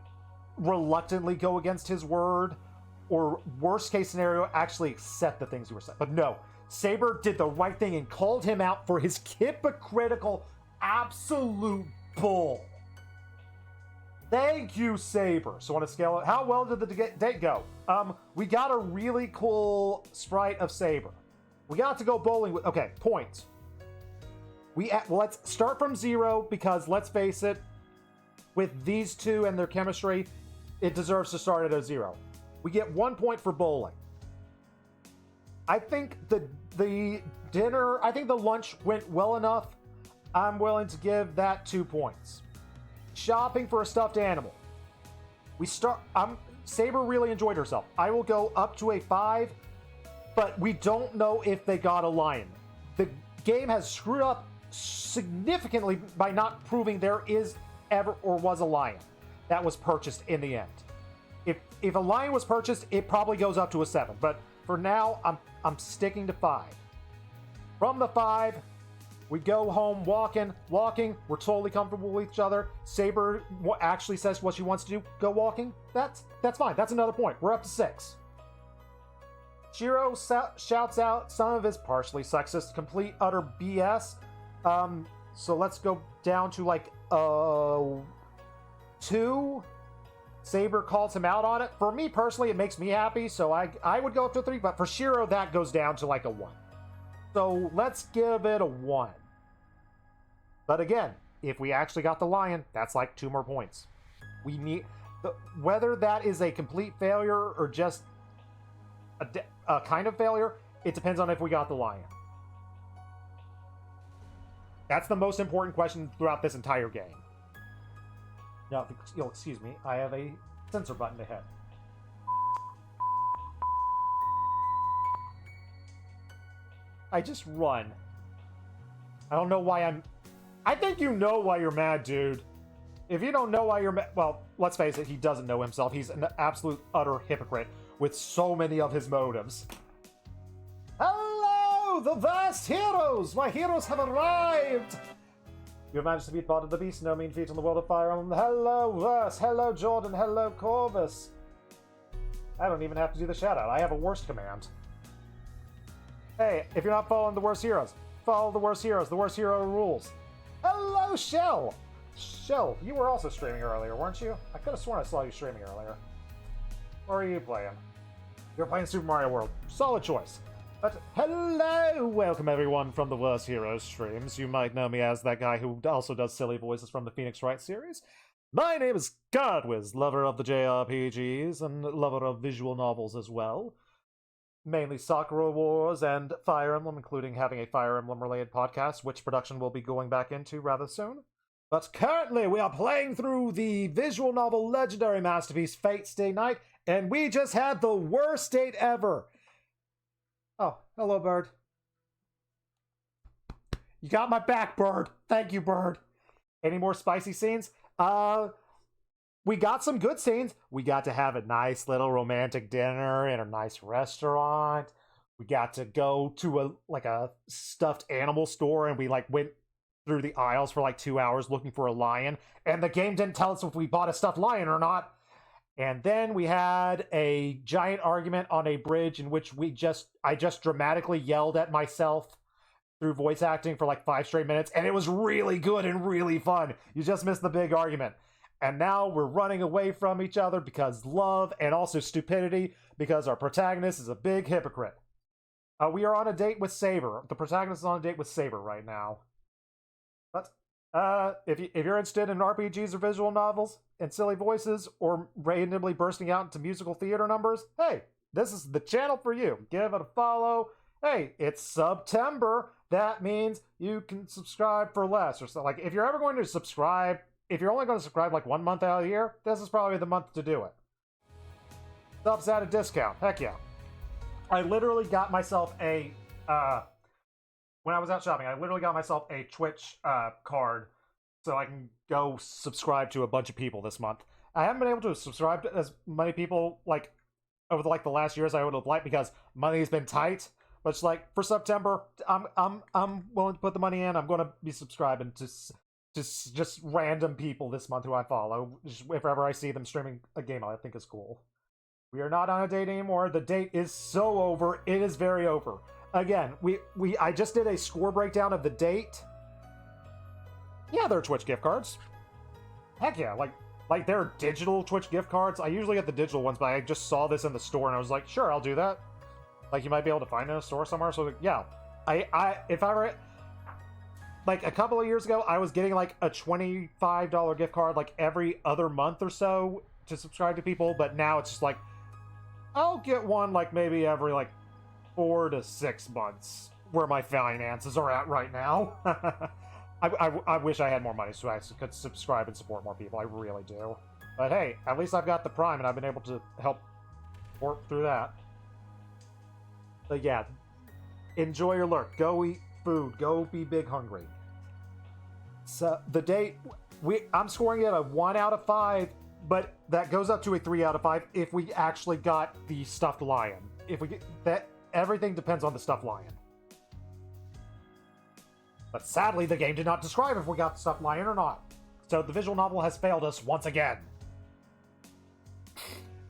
reluctantly go against his word, or worst case scenario, actually accept the things he was saying. But no, Saber did the right thing and called him out for his hypocritical, absolute bull. Thank you, Saber. So on a scale of, how well did the date go? We got a really cool sprite of Saber. We got to go bowling with, okay, points. Well, let's start from 0, because let's face it, with these two and their chemistry, it deserves to start at a 0. We get 1 point for bowling. I think the lunch went well enough. I'm willing to give that 2 points. Shopping for a stuffed animal. Saber really enjoyed herself. I will go up to a 5, but we don't know if they got a lion. The game has screwed up significantly by not proving there is ever or was a lion that was purchased in the end. If a lion was purchased, it probably goes up to a 7, but for now, I'm sticking to 5. From the 5, we go home walking. We're totally comfortable with each other. Saber actually says what she wants to do. Go walking. That's fine. That's another point. We're up to 6. Shiro shouts out some of his partially sexist, complete, utter BS. So let's go down to, like, 2. Saber calls him out on it. For me personally, it makes me happy, so I would go up to 3, but for Shiro, that goes down to, like, a 1. So let's give it a 1. But again, if we actually got the lion, that's like 2 more points. We need... whether that is a complete failure or just a kind of failure, it depends on if we got the lion. That's the most important question throughout this entire game. Now, excuse me, I have a censor button to hit. I just run. I don't know why I think you know why you're mad, dude. If you don't know why you're mad... Well, let's face it, he doesn't know himself. He's an absolute, utter hypocrite with so many of his motives. Hello, the vast heroes! My heroes have arrived! You have managed to beat Bard of the Beast, no mean feat on the world of Fire Emblem. Hello, Verse. Hello, Jordan. Hello, Corvus. I don't even have to do the shout-out. I have a worst command. Hey, if you're not following the worst heroes, follow the worst heroes. The worst hero rules. Hello, Shell! Shell, you were also streaming earlier, weren't you? I could have sworn I saw you streaming earlier. What are you playing? You're playing Super Mario World. Solid choice. But hello! Welcome everyone from the Worst Heroes streams. You might know me as that guy who also does silly voices from the Phoenix Wright series. My name is Godwiz, lover of the JRPGs and lover of visual novels as well. Mainly Sakura Wars and Fire Emblem, including having a Fire Emblem-related podcast, which production will be going back into rather soon. But currently, we are playing through the visual novel legendary masterpiece Fate Stay Night, and we just had the worst date ever. Oh, hello, Bird. You got my back, Bird. Thank you, Bird. Any more spicy scenes? We got some good scenes. We got to have a nice little romantic dinner in a nice restaurant. We got to go to a stuffed animal store, and we went through the aisles for 2 hours looking for a lion, and the game didn't tell us if we bought a stuffed lion or not. And then we had a giant argument on a bridge in which I just dramatically yelled at myself through voice acting for 5 straight minutes, and it was really good and really fun. You just missed the big argument. And now we're running away from each other because love and also stupidity, because our protagonist is a big hypocrite. We are on a date with Saber. The protagonist is on a date with Saber right now. But if you're interested in RPGs or visual novels and silly voices or randomly bursting out into musical theater numbers, hey, this is the channel for you. Give it a follow. Hey, it's September. That means you can subscribe for less or so. If you're ever going to subscribe, if you're only going to subscribe 1 month out of the year, this is probably the month to do it. Subs at a discount. Heck yeah. I literally got myself a when I was out shopping, I literally got myself a Twitch card so I can go subscribe to a bunch of people this month. I haven't been able to subscribe to as many people over the last year as I would have liked because money's been tight. But it's for September, I'm willing to put the money in. I'm going to be subscribing to just random people this month who I follow. If ever I see them streaming a game I think is cool. We are not on a date anymore. The date is so over. It is very over. Again, I just did a score breakdown of the date. Yeah, there are Twitch gift cards. Heck yeah, there are digital Twitch gift cards. I usually get the digital ones, but I just saw this in the store and I was like, sure, I'll do that. You might be able to find it in a store somewhere. So yeah, if I were a couple of years ago, I was getting a $25 gift card every other month or so to subscribe to people, but now it's just I'll get one maybe every 4 to 6 months, where my finances are at right now. I wish I had more money so I could subscribe and support more people. I really do. But hey, at least I've got the Prime and I've been able to help work through that. But yeah, enjoy your lurk. Go eat food. Go be big hungry. So the date, I'm scoring it a 1 out of 5, but that goes up to a 3 out of 5 if we actually got the stuffed lion. If we get that. Everything depends on the stuffed lion. But sadly, the game did not describe if we got the stuffed lion or not. So the visual novel has failed us once again.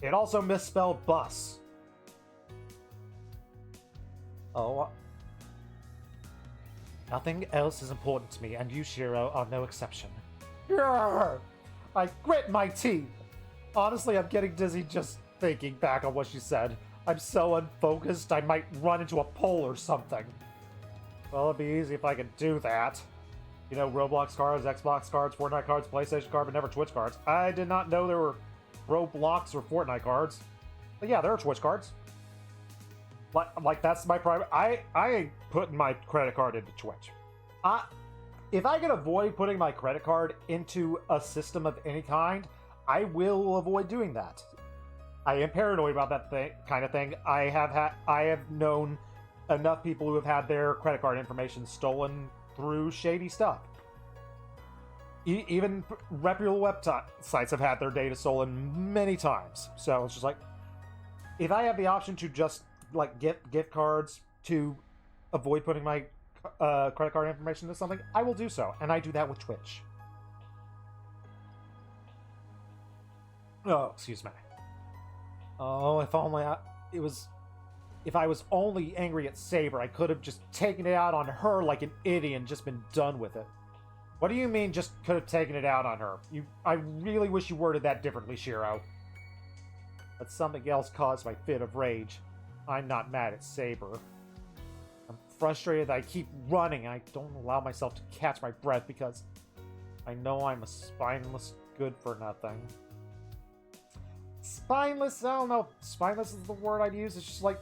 It also misspelled bus. Oh. Nothing else is important to me, and you, Shiro, are no exception. Grrr! I grit my teeth. Honestly, I'm getting dizzy just thinking back on what she said. I'm so unfocused, I might run into a pole or something. Well, it'd be easy if I could do that. You know, Roblox cards, Xbox cards, Fortnite cards, PlayStation cards, but never Twitch cards. I did not know there were Roblox or Fortnite cards. But yeah, there are Twitch cards. That's my private... I ain't putting my credit card into Twitch. If I can avoid putting my credit card into a system of any kind, I will avoid doing that. I am paranoid about that kind of thing. I have known enough people who have had their credit card information stolen through shady stuff. Even reputable websites have had their data stolen many times. So it's just like, if I have the option to just like get gift cards to avoid putting my credit card information into something, I will do so, and I do that with Twitch. Oh, excuse me. Oh, if only if I was only angry at Saber, I could have just taken it out on her like an idiot and just been done with it. What do you mean, just could have taken it out on her? I really wish you worded that differently, Shiro. But something else caused my fit of rage. I'm not mad at Saber. I'm frustrated that I keep running and I don't allow myself to catch my breath because I know I'm a spineless good-for-nothing. Spineless? I don't know if spineless is the word I'd use. It's just like,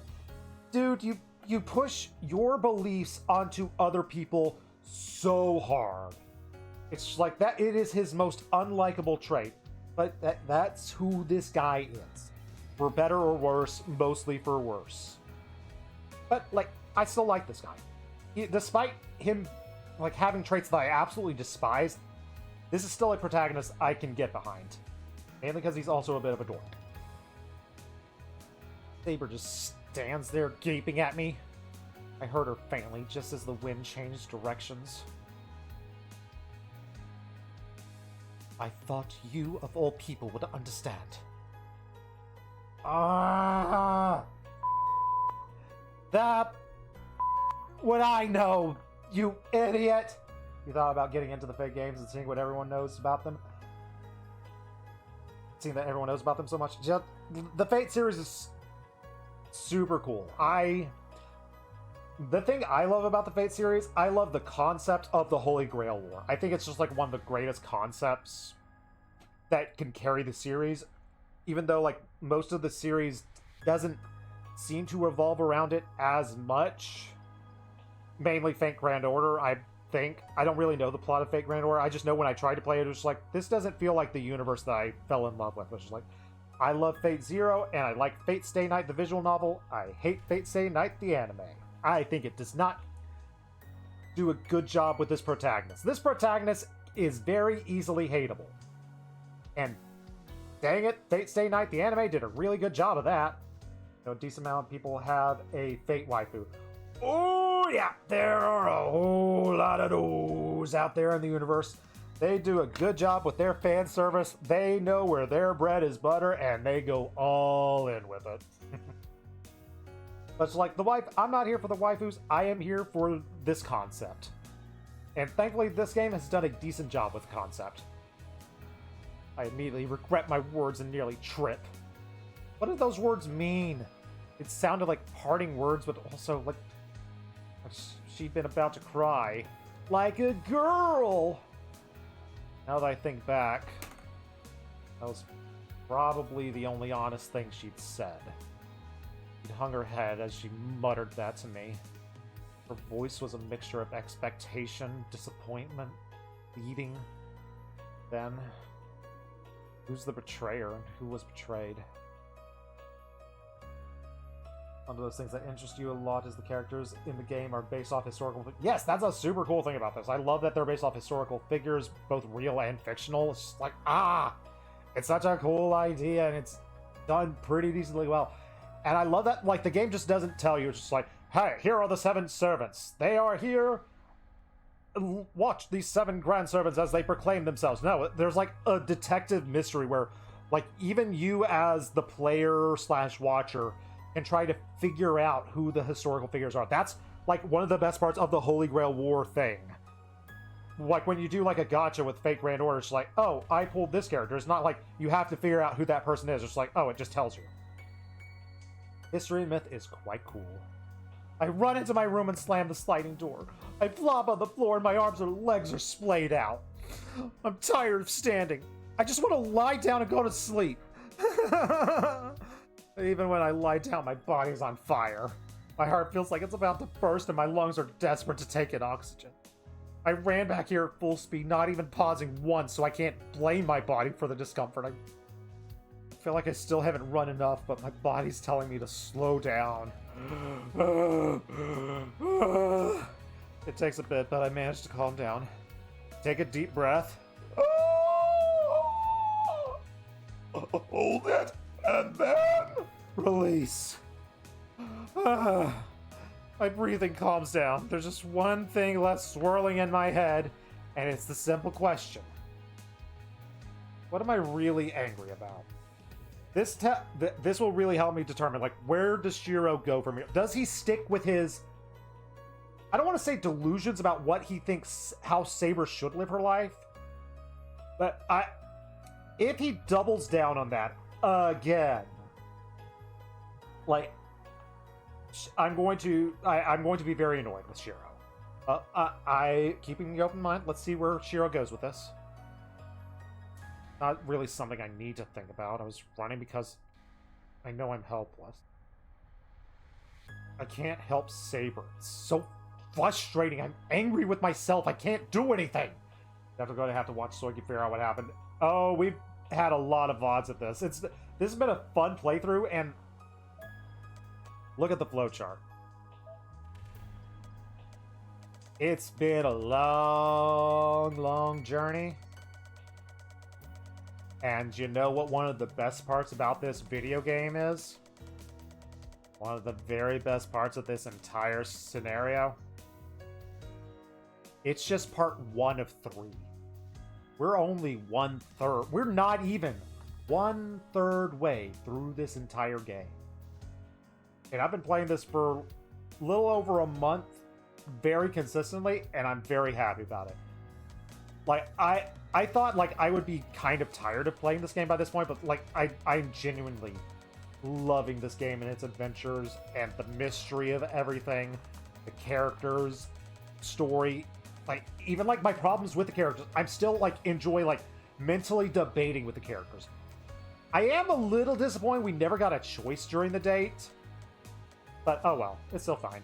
dude, you push your beliefs onto other people so hard. It's just like that. It is his most unlikable trait. But that's who this guy is. For better or worse, mostly for worse. But, like, I still like this guy. Despite him, like, having traits that I absolutely despise, this is still a protagonist I can get behind. Mainly because he's also a bit of a dork. Saber just stands there gaping at me. I heard her faintly just as the wind changed directions. I thought you, of all people, would understand. That would I know, you idiot! You thought about getting into the fake games and seeing what everyone knows about them? Seeing that everyone knows about them so much? Just, the Fate series is super cool. The thing I love about the Fate series, I love the concept of the Holy Grail War. I think it's just like one of the greatest concepts that can carry the series, even though like most of the series doesn't seem to revolve around it as much. Mainly Fate Grand Order, I think. I don't really know the plot of Fate Grand Order. I just know when I tried to play it, it was like, this doesn't feel like the universe that I fell in love with. Which is like, I love Fate Zero, and I like Fate Stay Night, the visual novel. I hate Fate Stay Night, the anime. I think it does not do a good job with this protagonist. This protagonist is very easily hateable. And dang it, Fate Stay Night, the anime, did a really good job of that. You know, a decent amount of people have a Fate waifu. Oh yeah, there are a whole lot of those out there in the universe. They do a good job with their fan service. They know where their bread is butter, and they go all in with it. But it's like, the wife, I'm not here for the waifus, I am here for this concept. And thankfully, this game has done a decent job with the concept. I immediately regret my words and nearly trip. What did those words mean? It sounded like parting words, but also like she'd been about to cry. Like a girl! Now that I think back, that was probably the only honest thing she'd said. She hung her head as she muttered that to me. Her voice was a mixture of expectation, disappointment, pleading. Then, who's the betrayer and who was betrayed? One of those things that interest you a lot is the characters in the game are based off historical... Yes, that's a super cool thing about this. I love that they're based off historical figures, both real and fictional. It's just like, it's such a cool idea, and it's done pretty decently well. And I love that, like, the game just doesn't tell you. It's just like, hey, here are the 7 servants. They are here. Watch these 7 grand servants as they proclaim themselves. No, there's, like, a detective mystery where, like, even you as the player/watcher can try to figure out who the historical figures are. That's, like, one of the best parts of the Holy Grail War thing. Like, when you do, like, a gacha with Fate Grand Order, it's like, oh, I pulled this character. It's not like you have to figure out who that person is. It's like, oh, it just tells you. History and myth is quite cool. I run into my room and slam the sliding door. I flop on the floor and my arms and legs are splayed out. I'm tired of standing. I just want to lie down and go to sleep. Even when I lie down, my body's on fire. My heart feels like it's about to burst and my lungs are desperate to take in oxygen. I ran back here at full speed, not even pausing once, so I can't blame my body for the discomfort. feel like I still haven't run enough, but my body's telling me to slow down. It takes a bit, but I managed to calm down. Take a deep breath. Hold it, and then release. My breathing calms down. There's just one thing left swirling in my head, and it's the simple question. What am I really angry about? This will really help me determine, like, where does Shiro go from here? Does he stick with his, I don't want to say delusions about what he thinks how Saber should live her life, but if he doubles down on that again, like, I'm going to be very annoyed with Shiro. Keeping the open mind, let's see where Shiro goes with this. Not really something I need to think about. I was running because I know I'm helpless. I can't help Saber. It's so frustrating. I'm angry with myself. I can't do anything. Never going to have to watch Soiki figure out what happened. Oh, we've had a lot of VODs at this. This has been a fun playthrough, and look at the flowchart. It's been a long, long journey. And you know what one of the best parts about this video game is? One of the very best parts of this entire scenario? It's just part 1 of 3. We're only 1/3. We're not even 1/3 way through this entire game. And I've been playing this for a little over a month very consistently, and I'm very happy about it. Like, I thought, like, I would be kind of tired of playing this game by this point, but, like, I'm genuinely loving this game and its adventures and the mystery of everything, the characters, story, like, even, like, my problems with the characters. I'm still, like, enjoy, like, mentally debating with the characters. I am a little disappointed we never got a choice during the date, but oh well, it's still fine.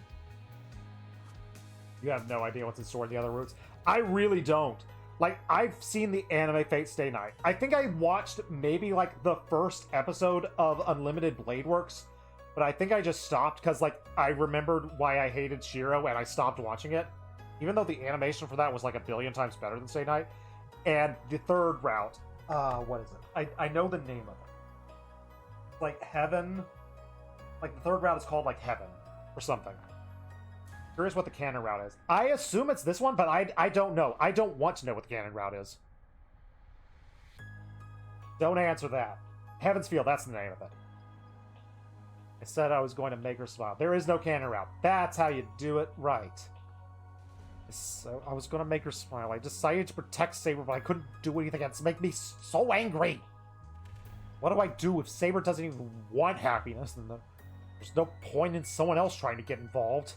You have no idea what's in store in the other routes. I really don't. Like, I've seen the anime Fate Stay Night. I think I watched maybe, like, the first episode of Unlimited Blade Works, but I think I just stopped because, like, I remembered why I hated Shiro and I stopped watching it. Even though the animation for that was, like, 1,000,000,000 times better than Stay Night. And the third route, what is it? I know the name of it. Like, Heaven. Like, the third route is called, like, Heaven or something. Curious what the canon route is. I assume it's this one, but I don't know. I don't want to know what the canon route is. Don't answer that. Heaven's Field, that's the name of it. I said I was going to make her smile. There is no canon route. That's how you do it right. So I was going to make her smile. I decided to protect Saber, but I couldn't do anything else. It's making me so angry. What do I do if Saber doesn't even want happiness? Then there's no point in someone else trying to get involved.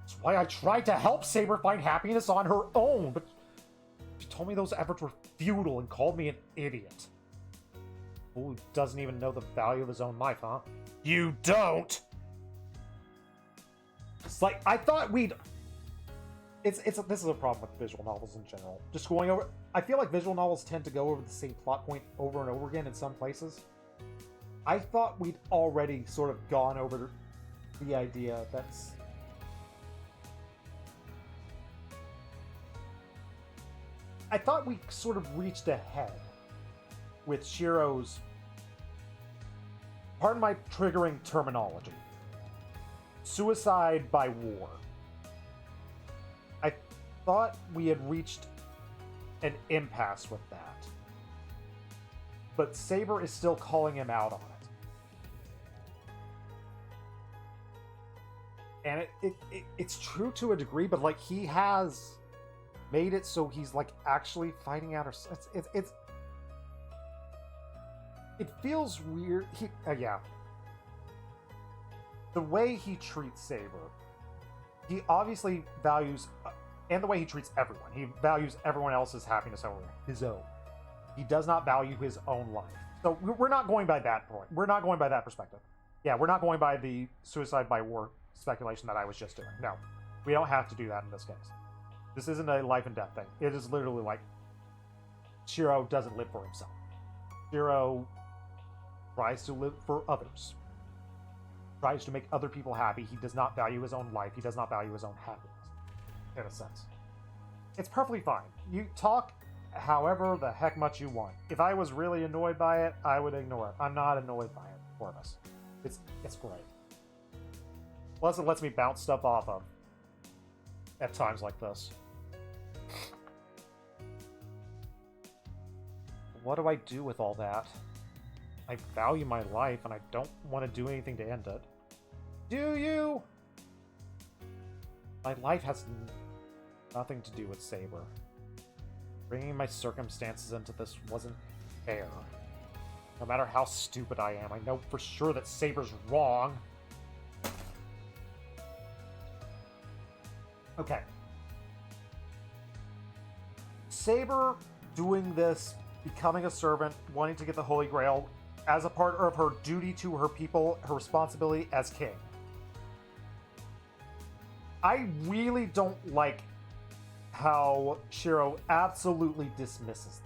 That's why I tried to help Saber find happiness on her own, but she told me those efforts were futile and called me an idiot. Fool who doesn't even know the value of his own life, huh? You don't! It's like, I thought we'd... This is a problem with visual novels in general. Just going over... I feel like visual novels tend to go over the same plot point over and over again in some places. I thought we'd already sort of gone over the idea that's... I thought we sort of reached ahead with Shiro's, pardon my triggering terminology, suicide by war. I thought we had reached an impasse with that. But Saber is still calling him out on it. And it's true to a degree, but, like, he has made it so he's, like, actually fighting out her... It feels weird. Yeah. The way he treats Saber, he obviously values... and the way he treats everyone. He values everyone else's happiness over his own. He does not value his own life. So we're not going by that point. We're not going by that perspective. Yeah, we're not going by the suicide by war speculation that I was just doing. No. We don't have to do that in this case. This isn't a life and death thing. It is literally like Shiro doesn't live for himself. Shiro tries to live for others, tries to make other people happy. He does not value his own life. He does not value his own happiness, in a sense. It's perfectly fine. You talk however the heck much you want. If I was really annoyed by it, I would ignore it. I'm not annoyed by it, Corvus. It's great. Plus, it lets me bounce stuff off of at times like this. What do I do with all that? I value my life, and I don't want to do anything to end it. Do you? My life has nothing to do with Saber. Bringing my circumstances into this wasn't fair. No matter how stupid I am, I know for sure that Saber's wrong. Okay. Saber doing this, becoming a servant, wanting to get the Holy Grail, as a part of her duty to her people, her responsibility as king. I really don't like how Shiro absolutely dismisses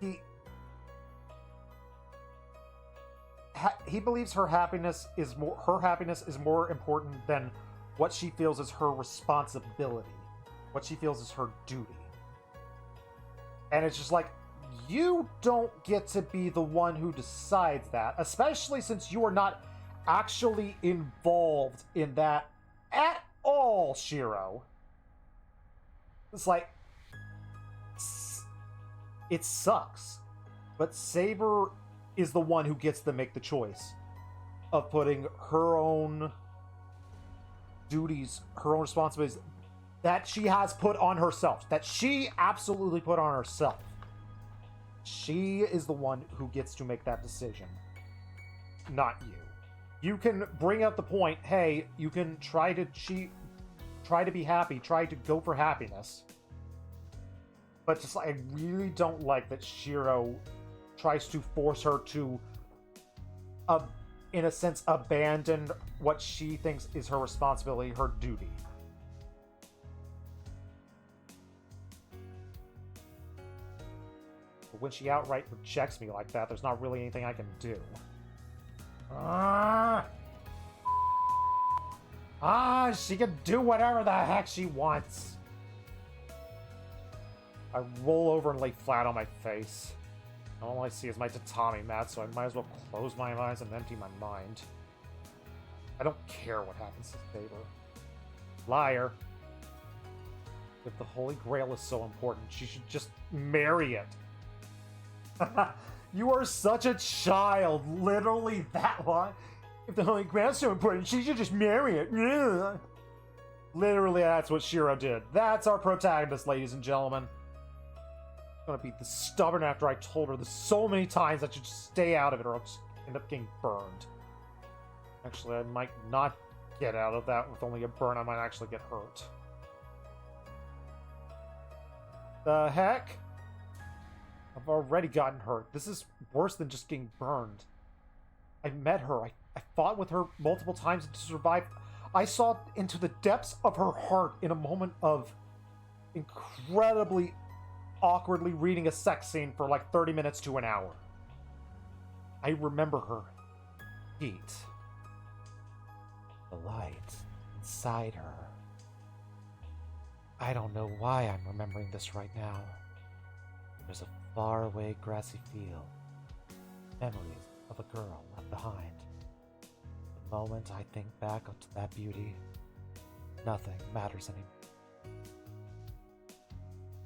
them. He believes her happiness is more important than what she feels is her responsibility, what she feels is her duty. And it's just like, you don't get to be the one who decides that, especially since you are not actually involved in that at all, Shiro. It's like, it sucks. But Saber is the one who gets to make the choice of putting her own duties, her own responsibilities that she has put on herself, that she absolutely put on herself. She is the one who gets to make that decision, not you. You can bring up the point, hey, you can try to cheat, try to be happy, try to go for happiness. But just like, I really don't like that Shiro tries to force her to, in a sense, abandon what she thinks is her responsibility, her duty. But when she outright rejects me like that, there's not really anything I can do. She can do whatever the heck she wants. I roll over and lay flat on my face. All I see is my tatami mat, so I might as well close my eyes and empty my mind. I don't care what happens to Saber. Liar. If the Holy Grail is so important, she should just marry it. You are such a child. Literally that one. If the Holy Grail is so important, she should just marry it. Literally, that's what Shiro did. That's our protagonist, ladies and gentlemen. Gonna be stubborn after I told her this so many times that she'd stay out of it or I'll just end up getting burned. Actually, I might not get out of that with only a burn. I might actually get hurt. The heck? I've already gotten hurt. This is worse than just getting burned. I met her. I fought with her multiple times to survive. I saw into the depths of her heart in a moment of incredibly awkwardly reading a sex scene for like 30 minutes to an hour. I remember her heat. The light inside her. I don't know why I'm remembering this right now. There's a faraway grassy field. Memories of a girl left behind. The moment I think back to that beauty, nothing matters anymore.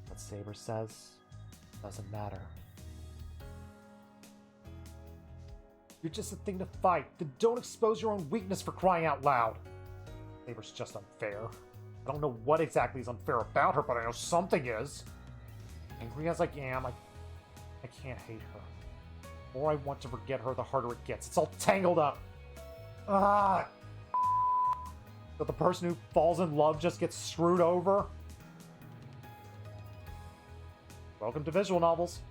What Saber says doesn't matter. You're just a thing to fight. Then don't expose your own weakness, for crying out loud. Saber's just unfair. I don't know what exactly is unfair about her, but I know something is. Angry as I am, I can't hate her. The more I want to forget her, the harder it gets. It's all tangled up. But the person who falls in love just gets screwed over. Welcome to visual novels.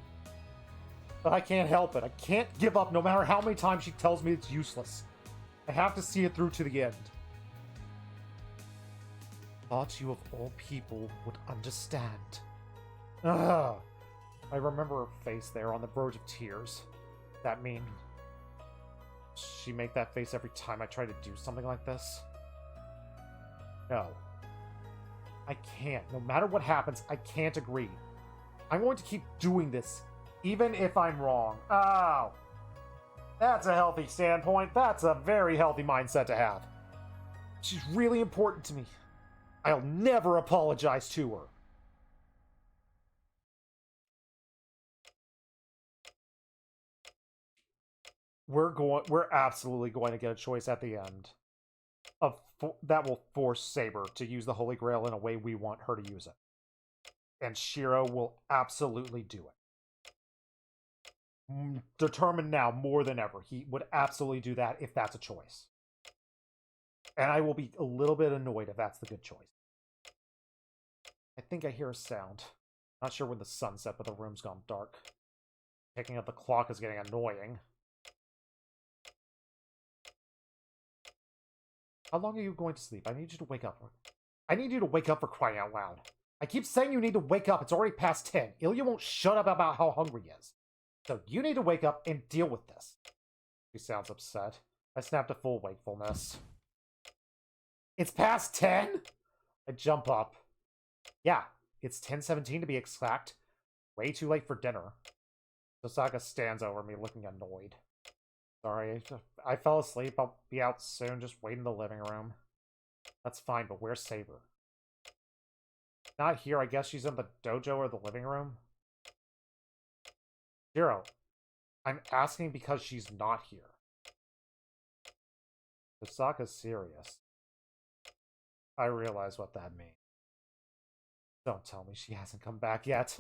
But I can't help it. I can't give up no matter how many times she tells me it's useless. I have to see it through to the end. Thought you of all people would understand. I remember her face there on the verge of tears. That mean she make that face every time I try to do something like this? No. I can't. No matter what happens, I can't agree. I'm going to keep doing this, even if I'm wrong. Oh! That's a healthy standpoint. That's a very healthy mindset to have. She's really important to me. I'll never apologize to her. We're absolutely going to get a choice at the end that will force Saber to use the Holy Grail in a way we want her to use it. And Shiro will absolutely do it. Determined now more than ever. He would absolutely do that if that's a choice. And I will be a little bit annoyed if that's the good choice. I think I hear a sound. Not sure when the sun set, but the room's gone dark. Picking up the clock is getting annoying. How long are you going to sleep? I need you to wake up. I need you to wake up, for crying out loud. I keep saying you need to wake up. It's already past 10. Ilya won't shut up about how hungry he is. So you need to wake up and deal with this. He sounds upset. I snapped to full wakefulness. It's past 10? I jump up. Yeah, it's 10:17 to be exact. Way too late for dinner. Tosaka stands over me looking annoyed. Sorry, I fell asleep. I'll be out soon. Just wait in the living room. That's fine, but where's Saber? Not here. I guess she's in the dojo or the living room. Shiro, I'm asking because she's not here. Tosaka's serious. I realize what that means. Don't tell me she hasn't come back yet.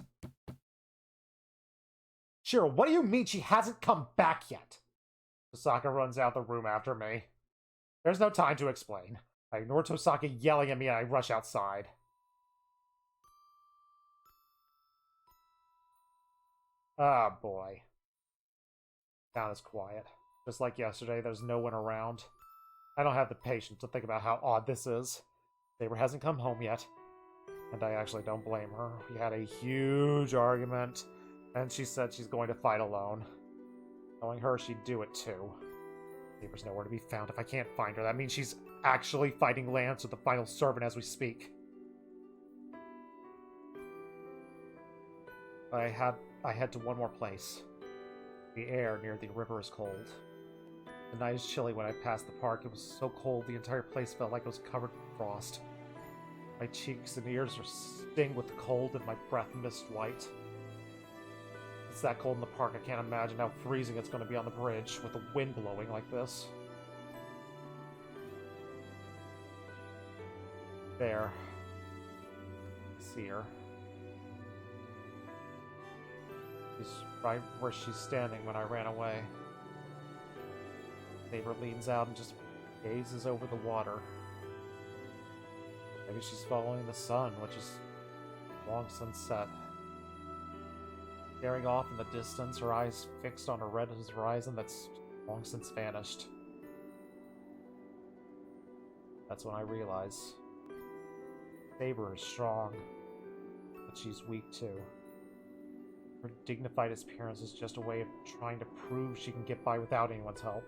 Shiro, what do you mean she hasn't come back yet? Tosaka runs out the room after me. There's no time to explain. I ignore Tosaka yelling at me and I rush outside. Ah, boy. Town is quiet. Just like yesterday, there's no one around. I don't have the patience to think about how odd this is. Saber hasn't come home yet. And I actually don't blame her. We had a huge argument, and she said she's going to fight alone. Knowing her, she'd do it too. Saber's nowhere to be found. If I can't find her, that means she's actually fighting Lance with the final servant as we speak. I head to one more place. The air near the river is cold. The night is chilly. When I passed the park, it was so cold the entire place felt like it was covered in frost. My cheeks and ears are sting with the cold and my breath mist white. It's that cold in the park, I can't imagine how freezing it's going to be on the bridge with the wind blowing like this. There. I see her. She's right where she's standing when I ran away. Saber leans out and just gazes over the water. Maybe she's following the sun, which is long since set. Staring off in the distance, her eyes fixed on a red horizon that's long since vanished. That's when I realize Saber is strong, but she's weak too. Her dignified appearance is just a way of trying to prove she can get by without anyone's help.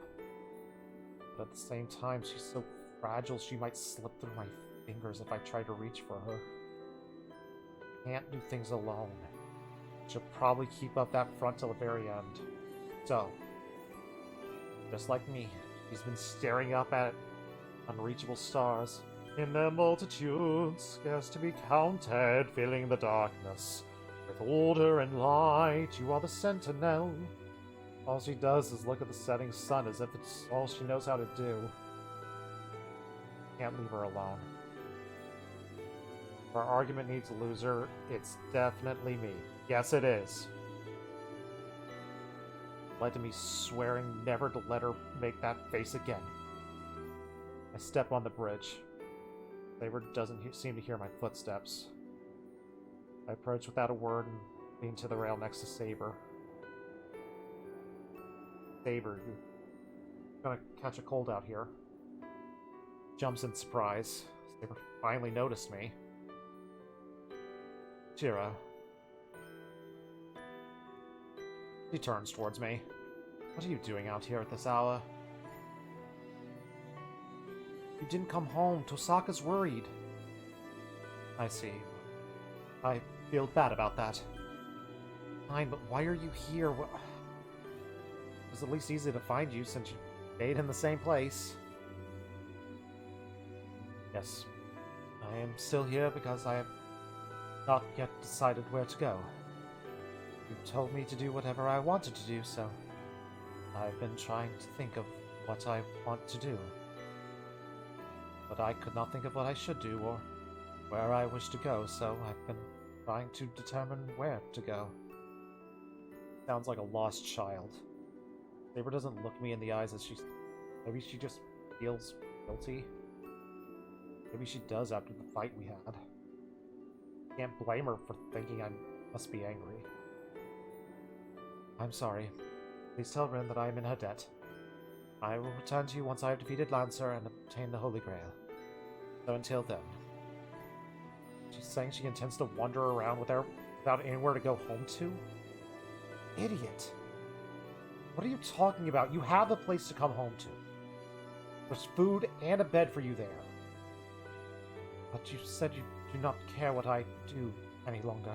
But at the same time, she's so fragile she might slip through my fingers if I try to reach for her. Can't do things alone. She'll probably keep up that front till the very end. So, just like me, she's been staring up at unreachable stars. In their multitudes, scarce to be counted, filling the darkness. With order and light, you are the sentinel. All she does is look at the setting sun as if it's all she knows how to do. Can't leave her alone. If our argument needs a loser, it's definitely me. Yes, it is. Led to me swearing never to let her make that face again. I step on the bridge. Saber doesn't seem to hear my footsteps. I approach without a word and lean to the rail next to Saber. Saber, you're gonna catch a cold out here. Jumps in surprise. Saber finally noticed me. Shiro. He turns towards me. What are you doing out here at this hour? You didn't come home. Tosaka's worried. I see. I feel bad about that. Fine, but why are you here? It was at least easy to find you since you stayed in the same place. Yes, I am still here because I have not yet decided where to go. You told me to do whatever I wanted to do, so I've been trying to think of what I want to do. But I could not think of what I should do or where I wish to go, so I've been trying to determine where to go. Sounds like a lost child. Saber doesn't look me in the eyes as she's... Maybe she just feels guilty. Maybe she does after the fight we had. Can't blame her for thinking I must be angry. I'm sorry. Please tell Rin that I am in her debt. I will return to you once I have defeated Lancer and obtained the Holy Grail. So until then... She's saying she intends to wander around without anywhere to go home to? Idiot. What are you talking about? You have a place to come home to. There's food and a bed for you there. But you said you do not care what I do any longer.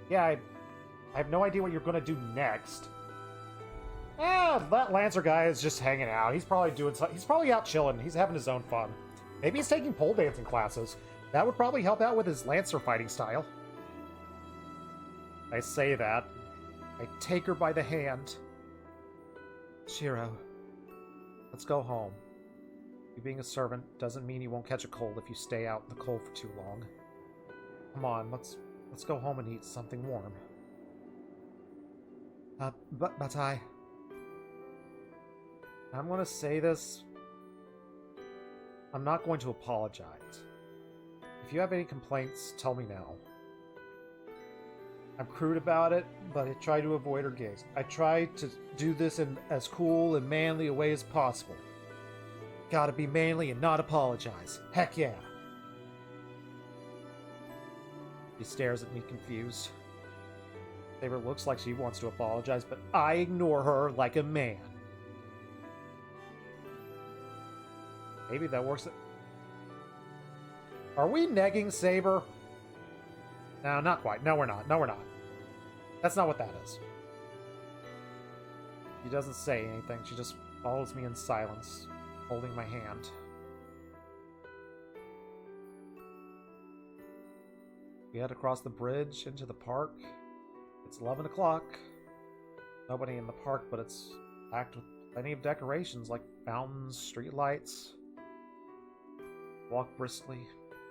Yeah, I have no idea what you're going to do next. That Lancer guy is just hanging out. He's probably doing something. He's probably out chilling. He's having his own fun. Maybe he's taking pole dancing classes. That would probably help out with his Lancer fighting style. I say that. I take her by the hand. Shiro, let's go home. You being a servant doesn't mean you won't catch a cold if you stay out in the cold for too long. Come on, let's go home and eat something warm. But I'm going to say this. I'm not going to apologize. If you have any complaints, tell me now. I'm crude about it, but I try to avoid her gaze. I try to do this in as cool and manly a way as possible. Gotta be manly and not apologize. Heck yeah. She stares at me confused. Saber looks like she wants to apologize, but I ignore her like a man. Maybe that works. Are we negging Saber? No, not quite. No, we're not. No, we're not. That's not what that is. She doesn't say anything. She just follows me in silence, holding my hand. We head across the bridge into the park. It's 11 o'clock. Nobody in the park, but it's packed with plenty of decorations like fountains, streetlights. Walk briskly.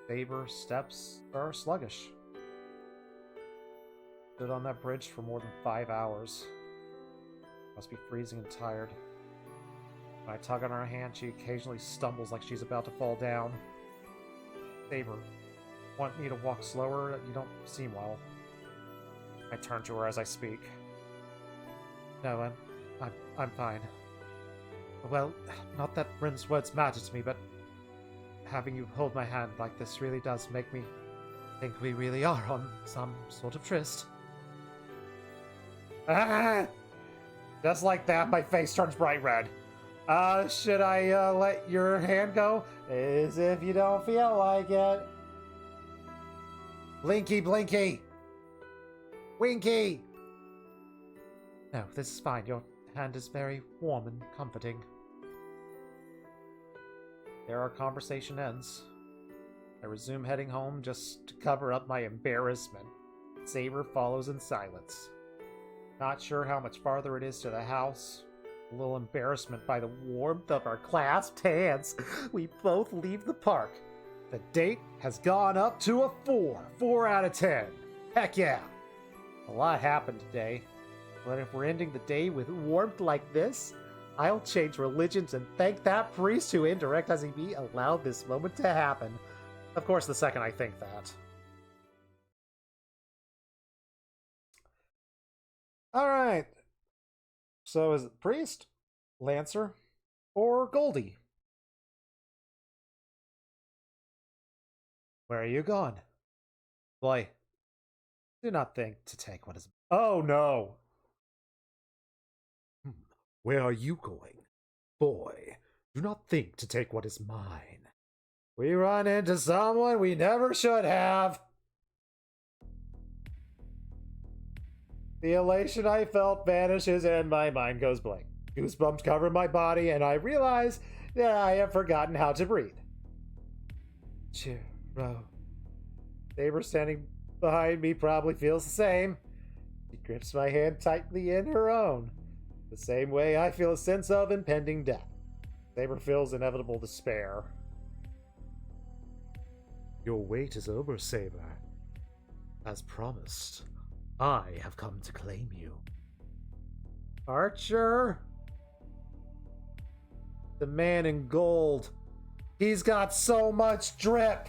Saber steps are sluggish. Stood on that bridge for more than 5 hours. Must be freezing and tired. When I tug on her hand, she occasionally stumbles like she's about to fall down. Saber, want me to walk slower? You don't seem well. I turn to her as I speak. No, I'm fine. Well, not that Rin's words matter to me, but having you hold my hand like this really does make me think we really are on some sort of tryst. Ah! Just like that, my face turns bright red. Should I let your hand go? As if you don't feel like it. Blinky, blinky! Winky! No, this is fine. Your hand is very warm and comforting. There our conversation ends. I resume heading home just to cover up my embarrassment. Saber follows in silence. Not sure how much farther it is to the house. A little embarrassment by the warmth of our clasped hands. We both leave the park. The date has gone up to a 4. 4 out of 10. Heck yeah. A lot happened today. But if we're ending the day with warmth like this, I'll change religions and thank that priest who, indirect as he be, allowed this moment to happen. Of course, the second I think that. Alright. So is it priest, Lancer, or Goldie? Where are you going? Boy, do not think to take what is... Oh no! Where are you going? Boy, do not think to take what is mine. We run into someone we never should have. The elation I felt vanishes and my mind goes blank. Goosebumps cover my body and I realize that I have forgotten how to breathe. Chiro. Saber standing behind me probably feels the same. She grips my hand tightly in her own, the same way I feel a sense of impending death. Saber feels inevitable despair. Your wait is over, Saber. As promised, I have come to claim you. Archer? The man in gold. He's got so much drip!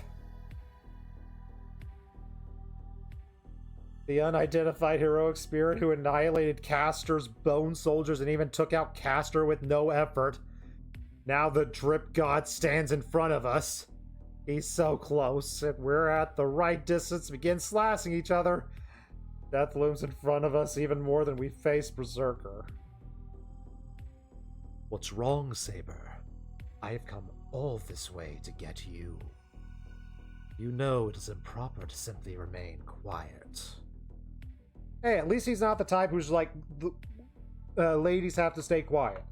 The unidentified heroic spirit who annihilated Castor's bone soldiers and even took out Castor with no effort. Now the drip god stands in front of us. He's so close, and we're at the right distance to begin slashing each other. Death looms in front of us even more than we face Berserker. What's wrong, Saber? I have come all this way to get you. You know it is improper to simply remain quiet. Hey, at least he's not the type who's like, ladies have to stay quiet.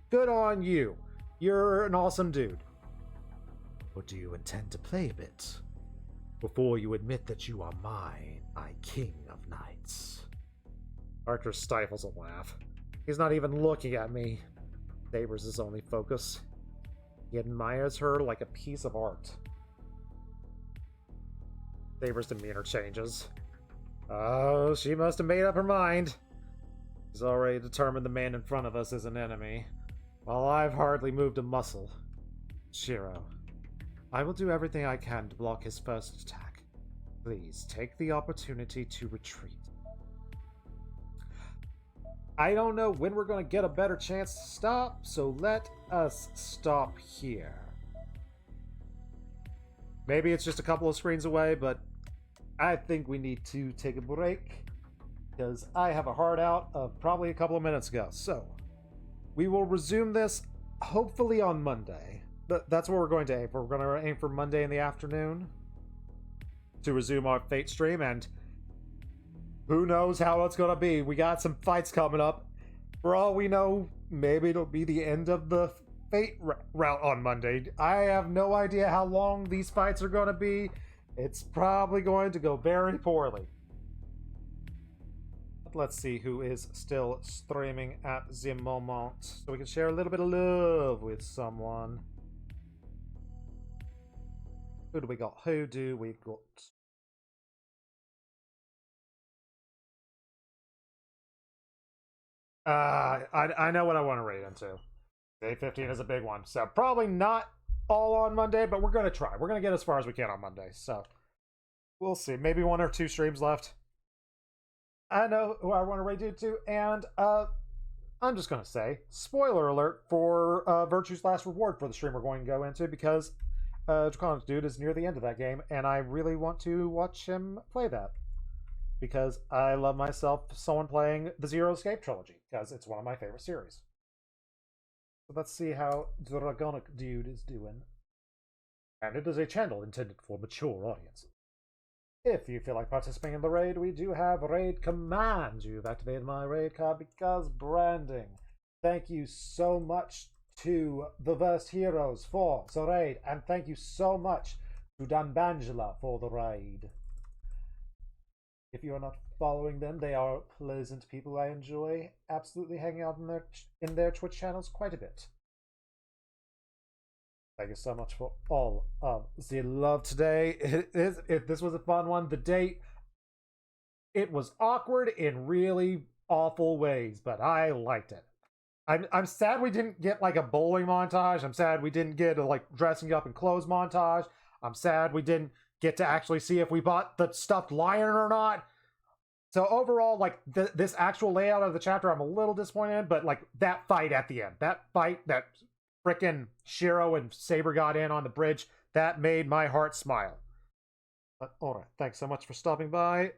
Good on you. You're an awesome dude. Or do you intend to play a bit? Before you admit that you are mine, my king of knights. Archer stifles a laugh. He's not even looking at me. Saber's his only focus. He admires her like a piece of art. Saber's demeanor changes. Oh, she must have made up her mind. She's already determined the man in front of us is an enemy, while I've hardly moved a muscle. Shiro, I will do everything I can to block his first attack. Please take the opportunity to retreat. I don't know when we're going to get a better chance to stop, so let us stop here. Maybe it's just a couple of screens away, but I think we need to take a break because I have a hard out of probably a couple of minutes ago. So we will resume this hopefully on Monday. That's what we're going to aim for. We're going to aim for Monday in the afternoon to resume our Fate stream, and who knows how it's going to be. We got some fights coming up. For all we know, maybe it'll be the end of the Fate route on Monday. I have no idea how long these fights are going to be. It's probably going to go very poorly. Let's see who is still streaming at the moment, so we can share a little bit of love with someone. Who do we got? Who do we got? I know what I want to raid into. Day 15 is a big one, so probably not all on Monday, but we're going to try. We're going to get as far as we can on Monday, so we'll see. Maybe 1 or 2 streams left. I know who I want to raid into, and I'm just going to say, spoiler alert for Virtue's Last Reward for the stream we're going to go into, because Draconic Dude is near the end of that game, and I really want to watch him play that. Because I love myself someone playing the Zero Escape trilogy, because it's one of my favorite series. So let's see how Draconic Dude is doing. And it is a channel intended for mature audiences. If you feel like participating in the raid, we do have raid commands. You've activated my raid card because branding. Thank you so much to the Versed Heroes for the raid, and thank you so much to Dan Bangela for the raid. If you are not following them, they are pleasant people. I enjoy absolutely hanging out in their Twitch channels quite a bit. Thank you so much for all of the love today. This was a fun one. The date, it was awkward in really awful ways, but I liked it. I'm sad we didn't get like a bowling montage. I'm sad we didn't get a like dressing up in clothes montage. I'm sad we didn't get to actually see if we bought the stuffed lion or not. So overall, like this actual layout of the chapter, I'm a little disappointed in, but like that fight at the end, that fight that frickin' Shiro and Saber got in on the bridge, that made my heart smile. But alright, thanks so much for stopping by.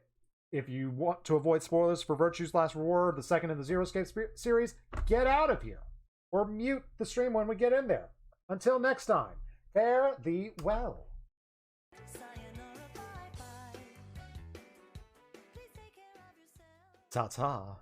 If you want to avoid spoilers for Virtue's Last Reward, the second in the Zero Escape series, get out of here. Or mute the stream when we get in there. Until next time, fare thee well. Ta-ta.